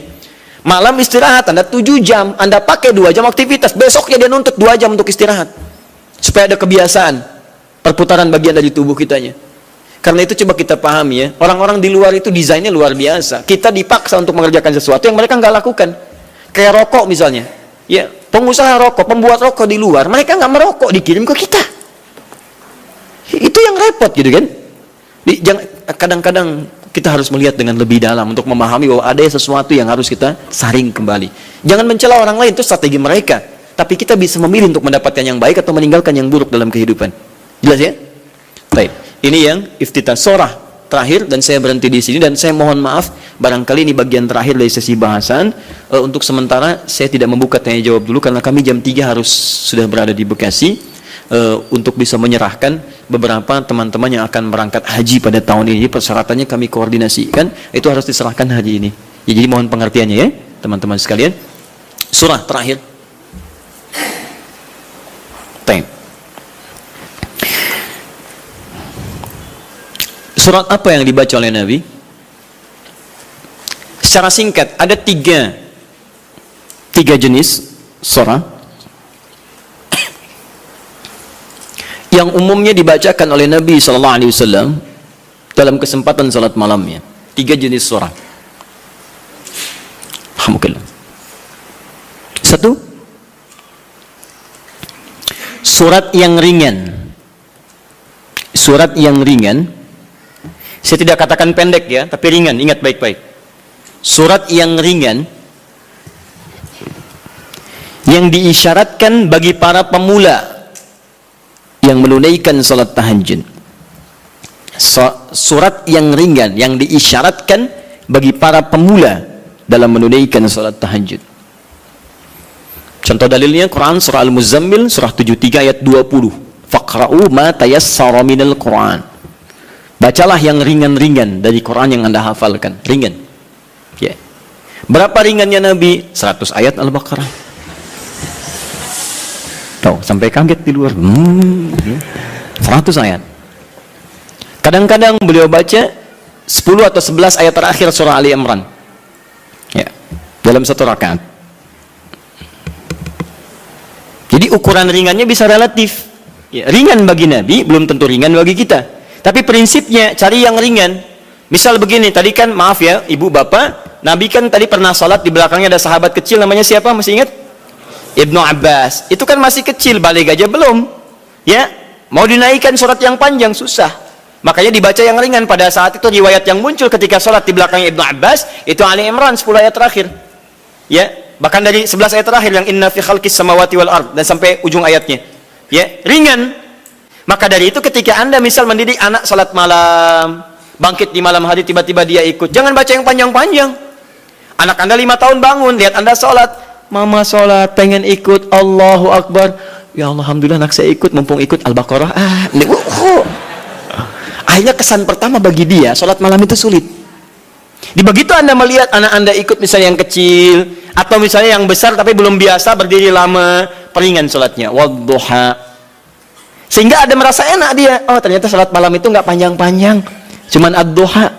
Malam istirahat, Anda 7 jam, Anda pakai 2 jam aktivitas, besoknya dia nuntut 2 jam untuk istirahat. Supaya ada kebiasaan perputaran bagian dari tubuh kitanya. Karena itu coba kita pahami ya, orang-orang di luar itu desainnya luar biasa. Kita dipaksa untuk mengerjakan sesuatu yang mereka nggak lakukan. Kayak rokok misalnya. Ya, pengusaha rokok, pembuat rokok di luar, mereka nggak merokok, dikirim ke kita. Itu yang repot gitu kan. Kadang-kadang kita harus melihat dengan lebih dalam untuk memahami bahwa ada sesuatu yang harus kita saring kembali. Jangan mencela orang lain, itu strategi mereka. Tapi kita bisa memilih untuk mendapatkan yang baik atau meninggalkan yang buruk dalam kehidupan. Jelas ya? Baik. Ini yang iftitah surah terakhir, dan saya berhenti di sini, dan saya mohon maaf barangkali ini bagian terakhir dari sesi bahasan. Untuk sementara saya tidak membuka tanya jawab dulu karena kami jam 3 harus sudah berada di Bekasi untuk bisa menyerahkan beberapa teman-teman yang akan berangkat haji pada tahun ini. Persyaratannya kami koordinasikan, itu harus diserahkan hari ini. Ya, jadi mohon pengertiannya ya teman-teman sekalian. Surah terakhir. Surat apa yang dibaca oleh Nabi? Secara singkat, ada tiga jenis surah yang umumnya dibacakan oleh Nabi SAW dalam kesempatan salat malamnya. 3 jenis surah. Alhamdulillah. 1, surat yang ringan. Surat yang ringan. Saya tidak katakan pendek ya, tapi ringan, ingat baik-baik. Surat yang ringan yang diisyaratkan bagi para pemula yang menunaikan salat tahajud. Surat yang ringan yang diisyaratkan bagi para pemula dalam menunaikan salat tahajud. Contoh dalilnya Quran surah Al-Muzammil surah 73 ayat 20. Faqra'u ma tayassara minal Quran. Bacalah yang ringan-ringan dari Quran yang Anda hafalkan. Ringan. Ya. Berapa ringannya Nabi? 100 ayat Al-Baqarah. Tuh, sampai kaget di luar. 100 ayat. Kadang-kadang beliau baca 10 atau 11 ayat terakhir surah Ali Imran. Ya. Dalam satu rakaat. Jadi ukuran ringannya bisa relatif. Ya, ringan bagi Nabi, belum tentu ringan bagi kita. Tapi prinsipnya cari yang ringan. Misal begini, tadi kan maaf ya ibu bapak, Nabi kan tadi pernah salat di belakangnya ada sahabat kecil namanya siapa, masih ingat? Ibnu Abbas. Itu kan masih kecil, balik aja belum. Ya, mau dinaikkan surat yang panjang susah. Makanya dibaca yang ringan. Pada saat itu riwayat yang muncul ketika salat di belakangnya Ibnu Abbas itu Ali Imran 10 ayat terakhir. Ya, bahkan dari 11 ayat terakhir yang inna fi khalqis samawati wal ard dan sampai ujung ayatnya. Ya, ringan. Maka dari itu ketika Anda misal mendidik anak salat malam, bangkit di malam hari tiba-tiba dia ikut, jangan baca yang panjang-panjang. Anak Anda 5 tahun bangun, lihat Anda salat, mama salat, pengen ikut, Allahu Akbar. Ya Allah, alhamdulillah anak saya ikut, mumpung ikut Al-Baqarah. Akhirnya kesan pertama bagi dia, salat malam itu sulit. Di begitu Anda melihat anak Anda ikut misalnya yang kecil, atau misalnya yang besar tapi belum biasa berdiri lama, peringan salatnya, wadduha. Sehingga ada merasa enak dia, oh ternyata salat malam itu nggak panjang-panjang, cuman ad-duha.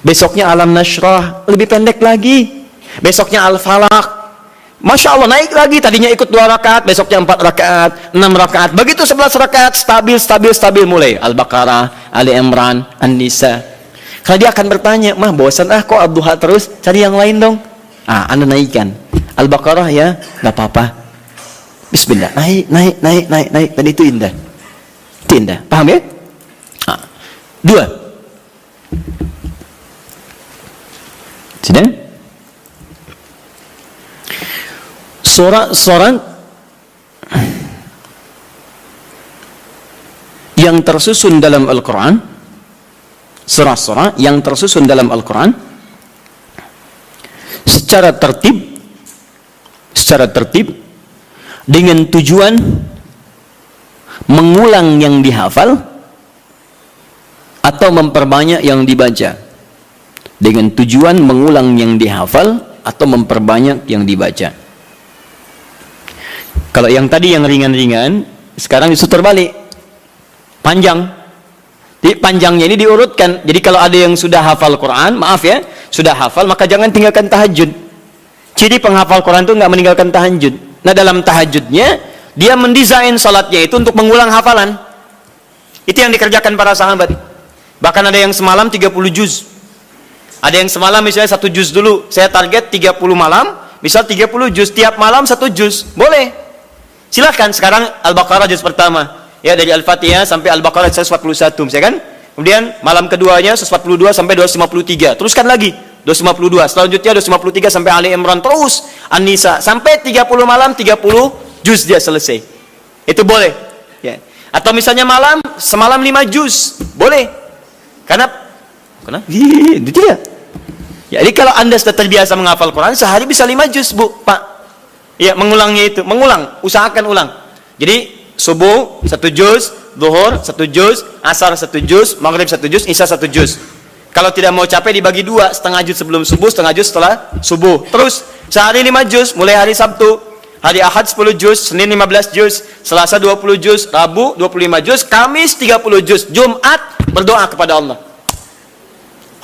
Besoknya alam nashrah, lebih pendek lagi. Besoknya al-falaq, Masya Allah naik lagi. Tadinya ikut 2 rakaat, besoknya 4 rakaat, 6 rakaat. Begitu 11 rakaat, stabil mulai. Al-Baqarah, Ali Imran, An-Nisa. Kalau dia akan bertanya, mah bosan kok ad-duha terus, cari yang lain dong. Anda naikkan Al-Baqarah ya, nggak apa-apa. Bismillah, naik. Dan itu indah. Itu indah, paham ya? 2. Sudah? Sorak-sorak yang tersusun dalam Al-Quran, sorak-sorak yang tersusun dalam Al-Quran secara tertib dengan tujuan mengulang yang dihafal atau memperbanyak yang dibaca. Dengan tujuan mengulang yang dihafal atau memperbanyak yang dibaca. Kalau yang tadi yang ringan-ringan, sekarang justru terbalik, panjang. Jadi panjangnya ini diurutkan. Jadi kalau ada yang sudah hafal Quran, maaf ya, sudah hafal, maka jangan tinggalkan tahajud. Ciri penghafal Quran itu nggak meninggalkan tahajud. Nah, dalam tahajudnya dia mendesain salatnya itu untuk mengulang hafalan. Itu yang dikerjakan para sahabat. Bahkan ada yang semalam 30 juz. Ada yang semalam misalnya 1 juz dulu. Saya target 30 malam, misal 30 juz, tiap malam 1 juz. Boleh. Silahkan sekarang Al-Baqarah juz pertama. Ya, dari Al-Fatihah sampai Al-Baqarah 141, misalkan. Kemudian malam keduanya 142 sampai 253. Teruskan lagi 252. Selanjutnya 253 sampai Ali Imran, terus An-Nisa sampai 30 malam 30 juz dia selesai. Itu boleh. Ya. Atau misalnya semalam 5 juz. Boleh. Karena itu dia. Jadi kalau Anda sudah terbiasa menghafal Quran, sehari bisa 5 juz, Bu, Pak. Ya, mengulangnya itu, usahakan ulang. Jadi subuh 1 juz, zuhur 1 juz, asar 1 juz, maghrib 1 juz, isya 1 juz. Kalau tidak mau capek dibagi 2, setengah juz sebelum subuh, setengah juz setelah subuh. Terus sehari 5 juz, mulai hari Sabtu, hari Ahad 10 juz, Senin 15 juz, Selasa 20 juz, Rabu 25 juz, Kamis 30 juz, Jumat berdoa kepada Allah.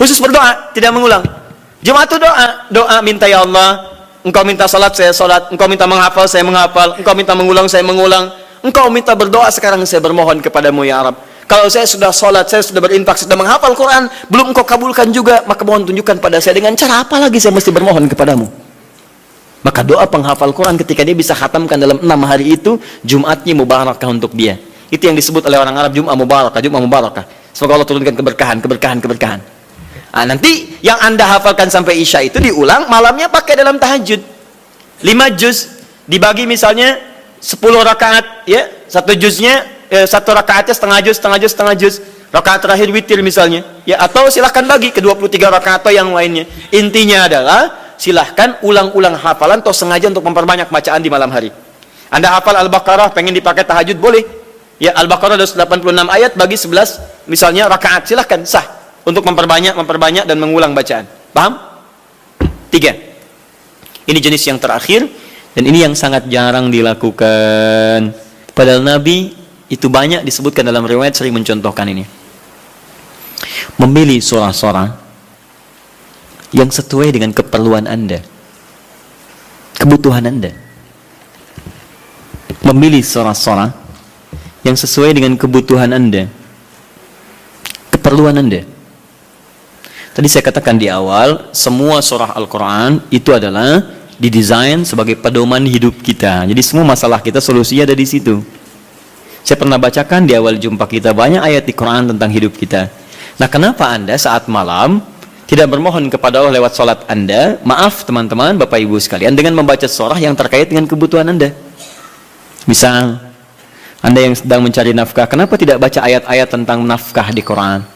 Khusus berdoa, tidak mengulang. Jumat itu doa minta, ya Allah, Engkau minta salat, saya salat. Engkau minta menghafal, saya menghafal. Engkau minta mengulang, saya mengulang. Engkau minta berdoa, sekarang saya bermohon kepadamu, ya Rabb. Kalau saya sudah salat, saya sudah berinfak, sudah menghafal Quran, belum Engkau kabulkan juga, maka mohon tunjukkan pada saya dengan cara apa lagi saya mesti bermohon kepadamu. Maka doa penghafal Quran ketika dia bisa khatamkan dalam 6 hari itu, Jumatnya mubarakah untuk dia. Itu yang disebut oleh orang Arab Jum'ah mubarakah, Jum'ah mubarakah. Semoga Allah turunkan keberkahan. Nanti yang Anda hafalkan sampai Isya itu diulang, malamnya pakai dalam tahajud. 5 juz dibagi misalnya 10 rakaat, ya, 1 juznya 1 rakaatnya setengah juz. Rakaat terakhir witir misalnya, ya, atau silahkan bagi ke 23 rakaat atau yang lainnya. Intinya adalah silahkan ulang-ulang hafalan atau sengaja untuk memperbanyak bacaan di malam hari. Anda hafal Al-Baqarah, pengen dipakai tahajud, boleh. Ya, Al-Baqarah 286 ayat bagi 11 misalnya rakaat, silahkan, sah. Untuk memperbanyak dan mengulang bacaan. Paham? 3. Ini jenis yang terakhir, dan ini yang sangat jarang dilakukan. Padahal Nabi itu banyak disebutkan dalam riwayat, sering mencontohkan ini. Memilih surah-surah yang sesuai dengan keperluan Anda, kebutuhan Anda. Memilih surah-surah yang sesuai dengan kebutuhan Anda, keperluan Anda. Tadi saya katakan di awal, semua surah Al-Quran itu adalah didesain sebagai pedoman hidup kita. Jadi semua masalah kita solusinya ada di situ. Saya pernah bacakan di awal jumpa kita banyak ayat di Quran tentang hidup kita. Nah, kenapa Anda saat malam tidak bermohon kepada Allah lewat sholat Anda? Maaf teman-teman, Bapak Ibu sekalian, dengan membaca surah yang terkait dengan kebutuhan Anda. Misal, Anda yang sedang mencari nafkah, kenapa tidak baca ayat-ayat tentang nafkah di Quran?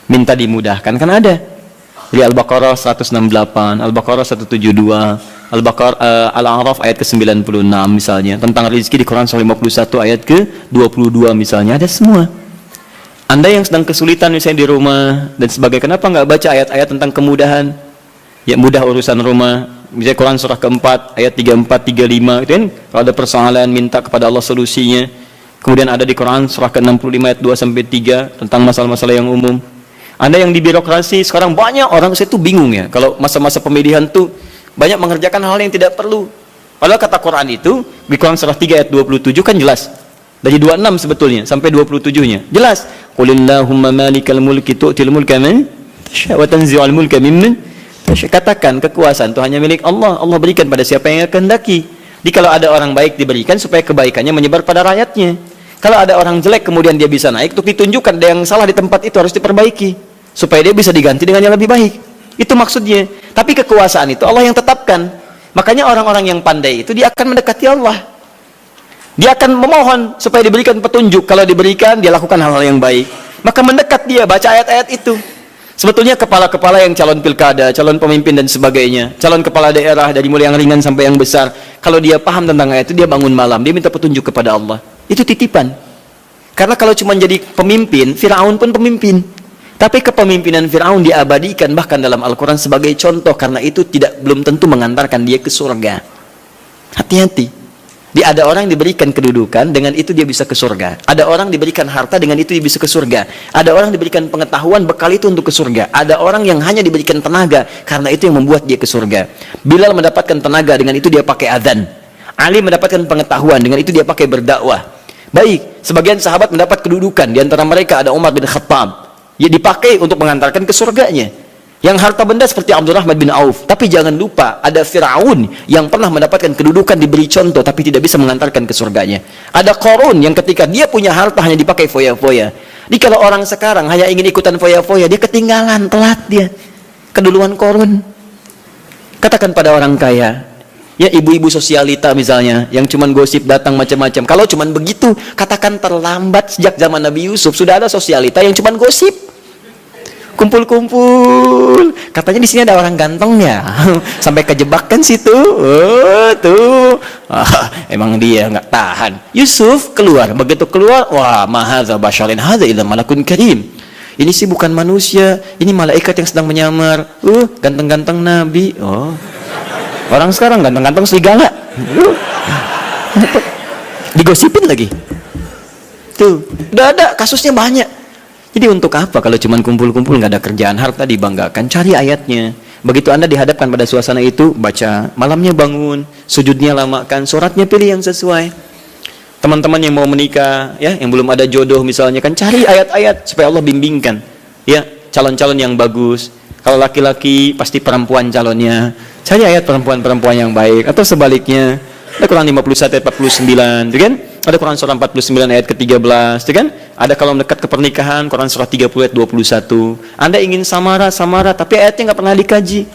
Minta dimudahkan, kan ada. Di Al-Baqarah 168, Al-Baqarah 172, Al-A'raf ayat ke-96 misalnya. Tentang rezeki di Quran 151 ayat ke-22 misalnya. Ada semua. Anda yang sedang kesulitan misalnya di rumah dan sebagainya, kenapa nggak baca ayat-ayat tentang kemudahan? Ya, mudah urusan rumah. Misalnya Quran surah keempat ayat 34, 35 gitu kan. Kalau ada persoalan minta kepada Allah solusinya. Kemudian ada di Quran surah ke-65 ayat 2-3 tentang masalah-masalah yang umum. Anda yang di birokrasi, sekarang banyak orang, saya tuh bingung ya, kalau masa-masa pemilihan tuh banyak mengerjakan hal yang tidak perlu. Padahal kata Quran itu, di Quran surah 3 ayat 27 kan jelas. Dari 26 sebetulnya, sampai 27-nya. Jelas. Qulillahumma malikal mulki tu'til mulka man tasya' wa tanzi'ul mulka mimman tasya'. Katakan, kekuasaan itu hanya milik Allah. Allah berikan pada siapa yang kehendaki. Jadi kalau ada orang baik diberikan supaya kebaikannya menyebar pada rakyatnya. Kalau ada orang jelek kemudian dia bisa naik, untuk ditunjukkan ada yang salah di tempat itu harus diperbaiki supaya dia bisa diganti dengan yang lebih baik. Itu maksudnya. Tapi kekuasaan itu Allah yang tetapkan. Makanya orang-orang yang pandai itu dia akan mendekati Allah. Dia akan memohon supaya diberikan petunjuk. Kalau diberikan, dia lakukan hal-hal yang baik. Maka mendekat dia baca ayat-ayat itu. Sebetulnya kepala-kepala yang calon pilkada, calon pemimpin dan sebagainya, calon kepala daerah dari mulai yang ringan sampai yang besar, kalau dia paham tentang ayat itu, dia bangun malam, dia minta petunjuk kepada Allah. Itu titipan. Karena kalau cuma jadi pemimpin, Firaun pun pemimpin. Tapi kepemimpinan Firaun diabadikan bahkan dalam Al-Quran sebagai contoh, karena itu belum tentu mengantarkan dia ke surga. Hati-hati. Ada orang diberikan kedudukan, dengan itu dia bisa ke surga. Ada orang diberikan harta, dengan itu dia bisa ke surga. Ada orang diberikan pengetahuan, bekal itu untuk ke surga. Ada orang yang hanya diberikan tenaga, karena itu yang membuat dia ke surga. Bilal mendapatkan tenaga, dengan itu dia pakai adzan. Ali mendapatkan pengetahuan, dengan itu dia pakai berdakwah. Baik, sebagian sahabat mendapat kedudukan, di antara mereka ada Umar bin Khattab. Ya, dipakai untuk mengantarkan ke surganya. Yang harta benda seperti Abdurrahman bin Auf. Tapi jangan lupa, ada Firaun yang pernah mendapatkan kedudukan, diberi contoh, tapi tidak bisa mengantarkan ke surganya. Ada Qarun yang ketika dia punya harta hanya dipakai foya-foya. Jadi kalau orang sekarang hanya ingin ikutan foya-foya, dia ketinggalan, telat dia. Keduluan Qarun. Katakan pada orang kaya, ya ibu-ibu sosialita misalnya, yang cuman gosip datang macam-macam. Kalau cuman begitu, katakan terlambat. Sejak zaman Nabi Yusuf sudah ada sosialita yang cuman gosip. Kumpul-kumpul, katanya di sini ada orang ganteng ya, sampai kejebak kan situ. Oh tuh, emang dia nggak tahan. Yusuf keluar, begitu keluar, wah, mahadza basyarin hadza illa malakun karim. Ini sih bukan manusia, ini malaikat yang sedang menyamar. Ganteng-ganteng Nabi. Oh, orang sekarang ganteng-ganteng serigala. Digosipin lagi. Tuh, udah ada kasusnya banyak. Jadi untuk apa kalau cuma kumpul-kumpul nggak ada kerjaan, harta dibanggakan? Cari ayatnya. Begitu Anda dihadapkan pada suasana itu, baca, malamnya bangun, sujudnya lamakan, sholatnya pilih yang sesuai. Teman-teman yang mau menikah, ya, yang belum ada jodoh misalnya, kan cari ayat-ayat supaya Allah bimbingkan. Ya, calon-calon yang bagus. Kalau laki-laki pasti perempuan calonnya. Cari ayat perempuan-perempuan yang baik, atau sebaliknya. Ada Quran 51 ayat 49, gitu kan? Ada Quran surah 49 ayat ke-13, gitu kan? Ada kalau mendekat ke pernikahan, Quran surah 30 ayat 21. Anda ingin samara, tapi ayatnya nggak pernah dikaji.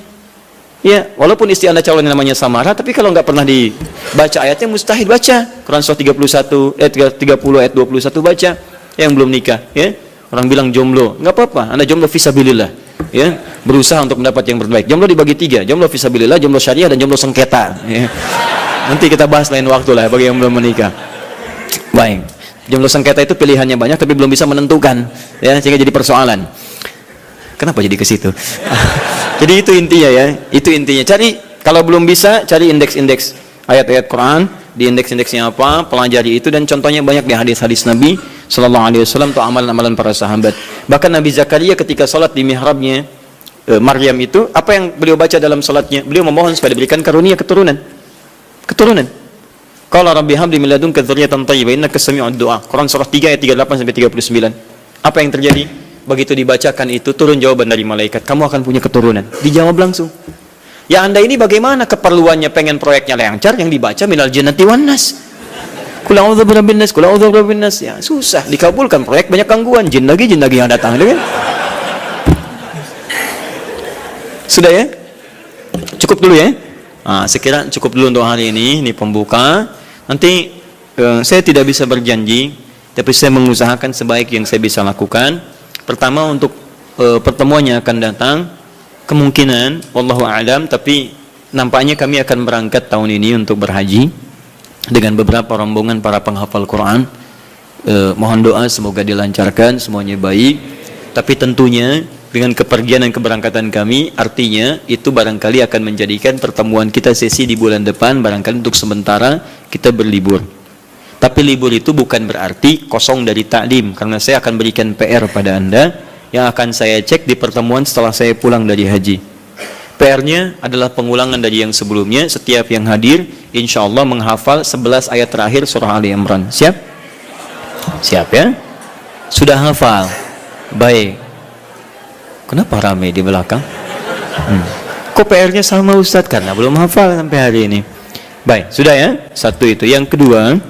Ya, walaupun istri Anda calonnya namanya Samara, tapi kalau nggak pernah dibaca ayatnya, mustahil baca. Quran surah 31 ayat 30 ayat 21 baca. Yang belum nikah, ya. Orang bilang jomblo, nggak apa-apa. Anda jomblo fisabilillah, ya. Berusaha untuk mendapat yang terbaik. Jomblo dibagi 3, jomblo fisabilillah, jomblo syariah, dan jomblo sengketa. Ya. Nanti kita bahas lain waktu lah bagi yang belum menikah. Baik. Jomblo sengketa itu pilihannya banyak tapi belum bisa menentukan, ya, sehingga jadi persoalan. Kenapa jadi ke situ? Jadi itu intinya, ya. Itu intinya. Cari, kalau belum bisa, cari indeks-indeks ayat-ayat Quran, di indeks-indeksnya apa, pelajari itu, dan contohnya banyak di hadis-hadis Nabi sallallahu alaihi wasallam atau amalan-amalan para sahabat. Bahkan Nabi Zakaria ketika salat di mihrabnya Maryam itu, apa yang beliau baca dalam salatnya? Beliau memohon supaya diberikan karunia keturunan. Qala rabbi habli min ladunka dzurriyyatan thayyibah innaka sami'ud du'a. Quran surah 3 ayat 38 sampai 39. Apa yang terjadi? Begitu dibacakan itu, turun jawaban dari malaikat, kamu akan punya keturunan. Dijawab langsung. Ya Anda ini bagaimana keperluannya pengen proyeknya lancar, yang dibaca minal jannati wan nas. Qul a'udzu birabbin nas, qul a'udzu birabbin nas. Ya susah dikabulkan, proyek banyak gangguan, jin lagi yang datang, kan? Sudah ya? Cukup dulu ya? Sekira cukup dulu untuk hari ini pembuka. Nanti saya tidak bisa berjanji, tapi saya mengusahakan sebaik yang saya bisa lakukan. Pertama, untuk pertemuan yang akan datang, kemungkinan wallahu a'lam, tapi nampaknya kami akan berangkat tahun ini untuk berhaji dengan beberapa rombongan para penghafal Quran. Mohon doa semoga dilancarkan, semuanya baik. Tapi tentunya dengan kepergian dan keberangkatan kami, artinya itu barangkali akan menjadikan pertemuan kita sesi di bulan depan, barangkali untuk sementara kita berlibur. Tapi libur itu bukan berarti kosong dari taklim, karena saya akan berikan PR pada Anda. yang akan saya cek di pertemuan setelah saya pulang dari haji. PR-nya adalah pengulangan dari yang sebelumnya. Setiap yang hadir insya Allah menghafal 11 ayat terakhir surah Ali Imran. Siap? Siap ya? Sudah hafal? Baik. Kenapa ramai di belakang? Kok PR-nya sama Ustadz? Karena belum hafal sampai hari ini. Baik, sudah ya? Satu itu. Yang kedua,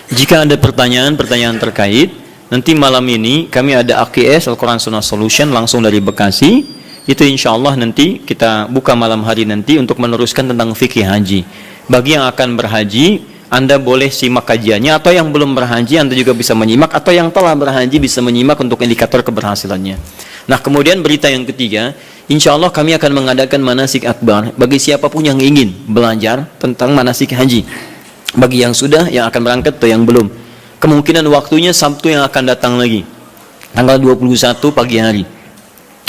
jika ada pertanyaan-pertanyaan terkait, nanti malam ini kami ada AKS Al-Quran Sunnah Solution langsung dari Bekasi. Itu insya Allah nanti kita buka malam hari nanti untuk meneruskan tentang fikih haji. Bagi yang akan berhaji, Anda boleh simak kajiannya, atau yang belum berhaji Anda juga bisa menyimak, atau yang telah berhaji bisa menyimak untuk indikator keberhasilannya. Nah, kemudian berita yang ketiga, insya Allah kami akan mengadakan manasik akbar bagi siapapun yang ingin belajar tentang manasik haji. Bagi yang sudah, yang akan berangkat, atau yang belum. Kemungkinan waktunya Sabtu yang akan datang lagi, tanggal 21 pagi hari.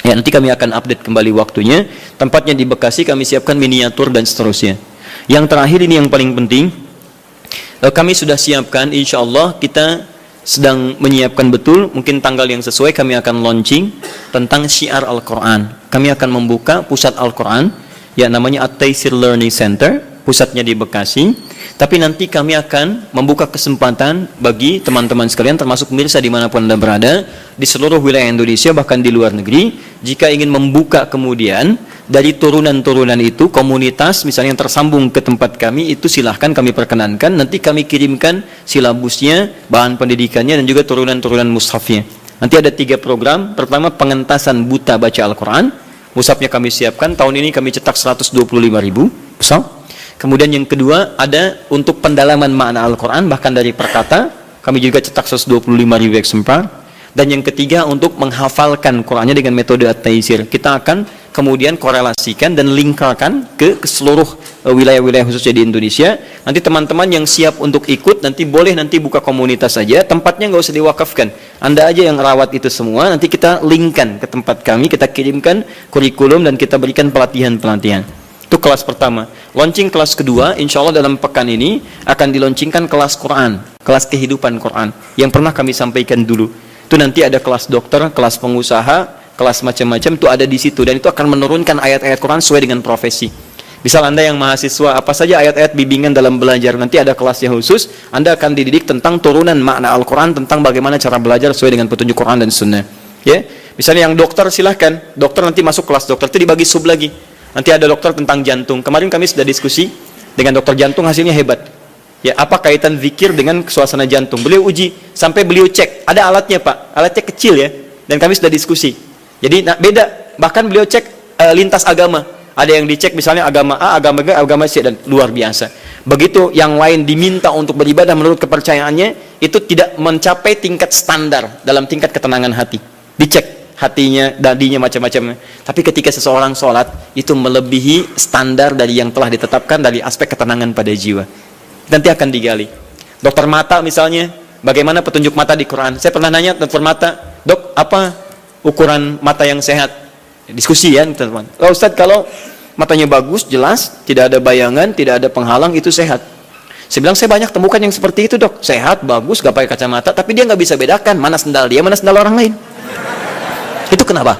Ya, nanti kami akan update kembali waktunya. Tempatnya di Bekasi, kami siapkan miniatur dan seterusnya. Yang terakhir ini yang paling penting, kami sudah siapkan, insya Allah kita sedang menyiapkan betul, mungkin tanggal yang sesuai kami akan launching tentang syiar Al-Quran. Kami akan membuka pusat Al-Quran, ya namanya At-Taisir Learning Center, pusatnya di Bekasi. Tapi nanti kami akan membuka kesempatan bagi teman-teman sekalian, termasuk pemirsa dimanapun Anda berada, di seluruh wilayah Indonesia, bahkan di luar negeri, jika ingin membuka kemudian dari turunan-turunan itu, komunitas misalnya yang tersambung ke tempat kami, itu silahkan kami perkenankan, nanti kami kirimkan silabusnya, bahan pendidikannya, dan juga turunan-turunan mushafnya. Nanti ada 3 program. Pertama, pengentasan buta baca Al-Quran. Mushafnya kami siapkan, tahun ini kami cetak 125.000 mushaf. Kemudian yang kedua ada untuk pendalaman makna Al-Quran, bahkan dari perkata, kami juga cetak 125.000 eksemplar. Dan yang ketiga untuk menghafalkan Qurannya dengan metode At-Taisir. Kita akan kemudian korelasikan dan lingkarkan ke seluruh wilayah-wilayah khususnya di Indonesia. Nanti teman-teman yang siap untuk ikut, nanti boleh nanti buka komunitas saja, tempatnya nggak usah diwakafkan. Anda aja yang rawat itu semua, nanti kita linkkan ke tempat kami, kita kirimkan kurikulum dan kita berikan pelatihan-pelatihan. Itu kelas pertama. Launching kelas kedua, insya Allah dalam pekan ini akan dilaunchingkan kelas Quran, kelas kehidupan Quran, yang pernah kami sampaikan dulu. Itu nanti ada kelas dokter, kelas pengusaha, kelas macam-macam, itu ada di situ. Dan itu akan menurunkan ayat-ayat Quran sesuai dengan profesi. Misal Anda yang mahasiswa, apa saja ayat-ayat bimbingan dalam belajar, nanti ada kelasnya khusus, Anda akan dididik tentang turunan makna Al-Quran, tentang bagaimana cara belajar sesuai dengan petunjuk Quran dan Sunnah. Ya, misalnya yang dokter silahkan, dokter nanti masuk kelas dokter, itu dibagi sub lagi. Nanti ada dokter tentang jantung. Kemarin kami sudah diskusi dengan dokter jantung, hasilnya hebat. Ya, apa kaitan zikir dengan suasana jantung? Beliau uji sampai beliau cek. Ada alatnya, Pak. Alatnya kecil ya. Dan kami sudah diskusi. Jadi beda. Bahkan beliau cek lintas agama. Ada yang dicek misalnya agama A, agama B, agama C, dan luar biasa. Begitu yang lain diminta untuk beribadah menurut kepercayaannya, itu tidak mencapai tingkat standar dalam tingkat ketenangan hati. Dicek hatinya, dadinya, macam-macam. Tapi ketika seseorang sholat, itu melebihi standar dari yang telah ditetapkan dari aspek ketenangan pada jiwa. Nanti akan digali. Dokter mata misalnya, bagaimana petunjuk mata di Quran? Saya pernah nanya dokter mata, dok, apa ukuran mata yang sehat? Diskusi ya, teman-teman. Oh, Ustaz, kalau matanya bagus, jelas, tidak ada bayangan, tidak ada penghalang, itu sehat. Saya bilang, saya banyak temukan yang seperti itu, dok. Sehat, bagus, gak pakai kacamata, tapi dia gak bisa bedakan mana sendal dia, mana sendal orang lain. Itu kenapa?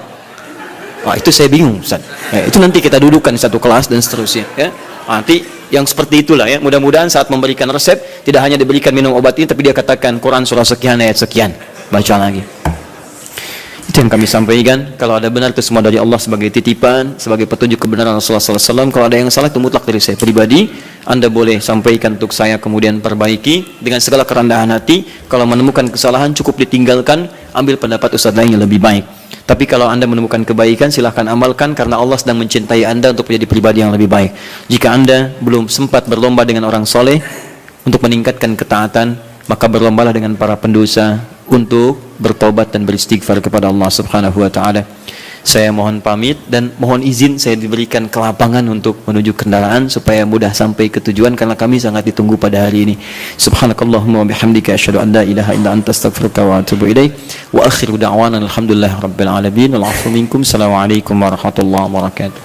Wah, itu saya bingung, Ustaz. Ya, itu nanti kita dudukkan di satu kelas dan seterusnya. Ya. Nanti yang seperti itulah ya. Mudah-mudahan saat memberikan resep tidak hanya diberikan minum obat ini, tapi dia katakan Quran surah sekian ayat sekian. Baca lagi. Itu yang kami sampaikan. Kalau ada benar itu semua dari Allah sebagai titipan, sebagai petunjuk kebenaran Rasulullah SAW. Kalau ada yang salah itu mutlak dari saya pribadi. Anda boleh sampaikan untuk saya, kemudian perbaiki dengan segala kerendahan hati. Kalau menemukan kesalahan cukup ditinggalkan, ambil pendapat ustaz lain yang lebih baik. Tapi kalau Anda menemukan kebaikan, silahkan amalkan, karena Allah sedang mencintai Anda untuk menjadi pribadi yang lebih baik. Jika Anda belum sempat berlomba dengan orang soleh untuk meningkatkan ketaatan, maka berlombalah dengan para pendosa untuk bertobat dan beristighfar kepada Allah Subhanahu wa taala. Saya mohon pamit dan mohon izin saya diberikan kelapangan untuk menuju kendaraan supaya mudah sampai ke tujuan, karena kami sangat ditunggu pada hari ini. Subhanakallahumma wa bihamdika asyhadu an la ilaha illa anta astaghfiruka wa atubu ilaik. Wa akhiru da'wana alhamdulillahirabbil alamin. Wal 'afwu minkum. Assalamualaikum warahmatullahi wabarakatuh.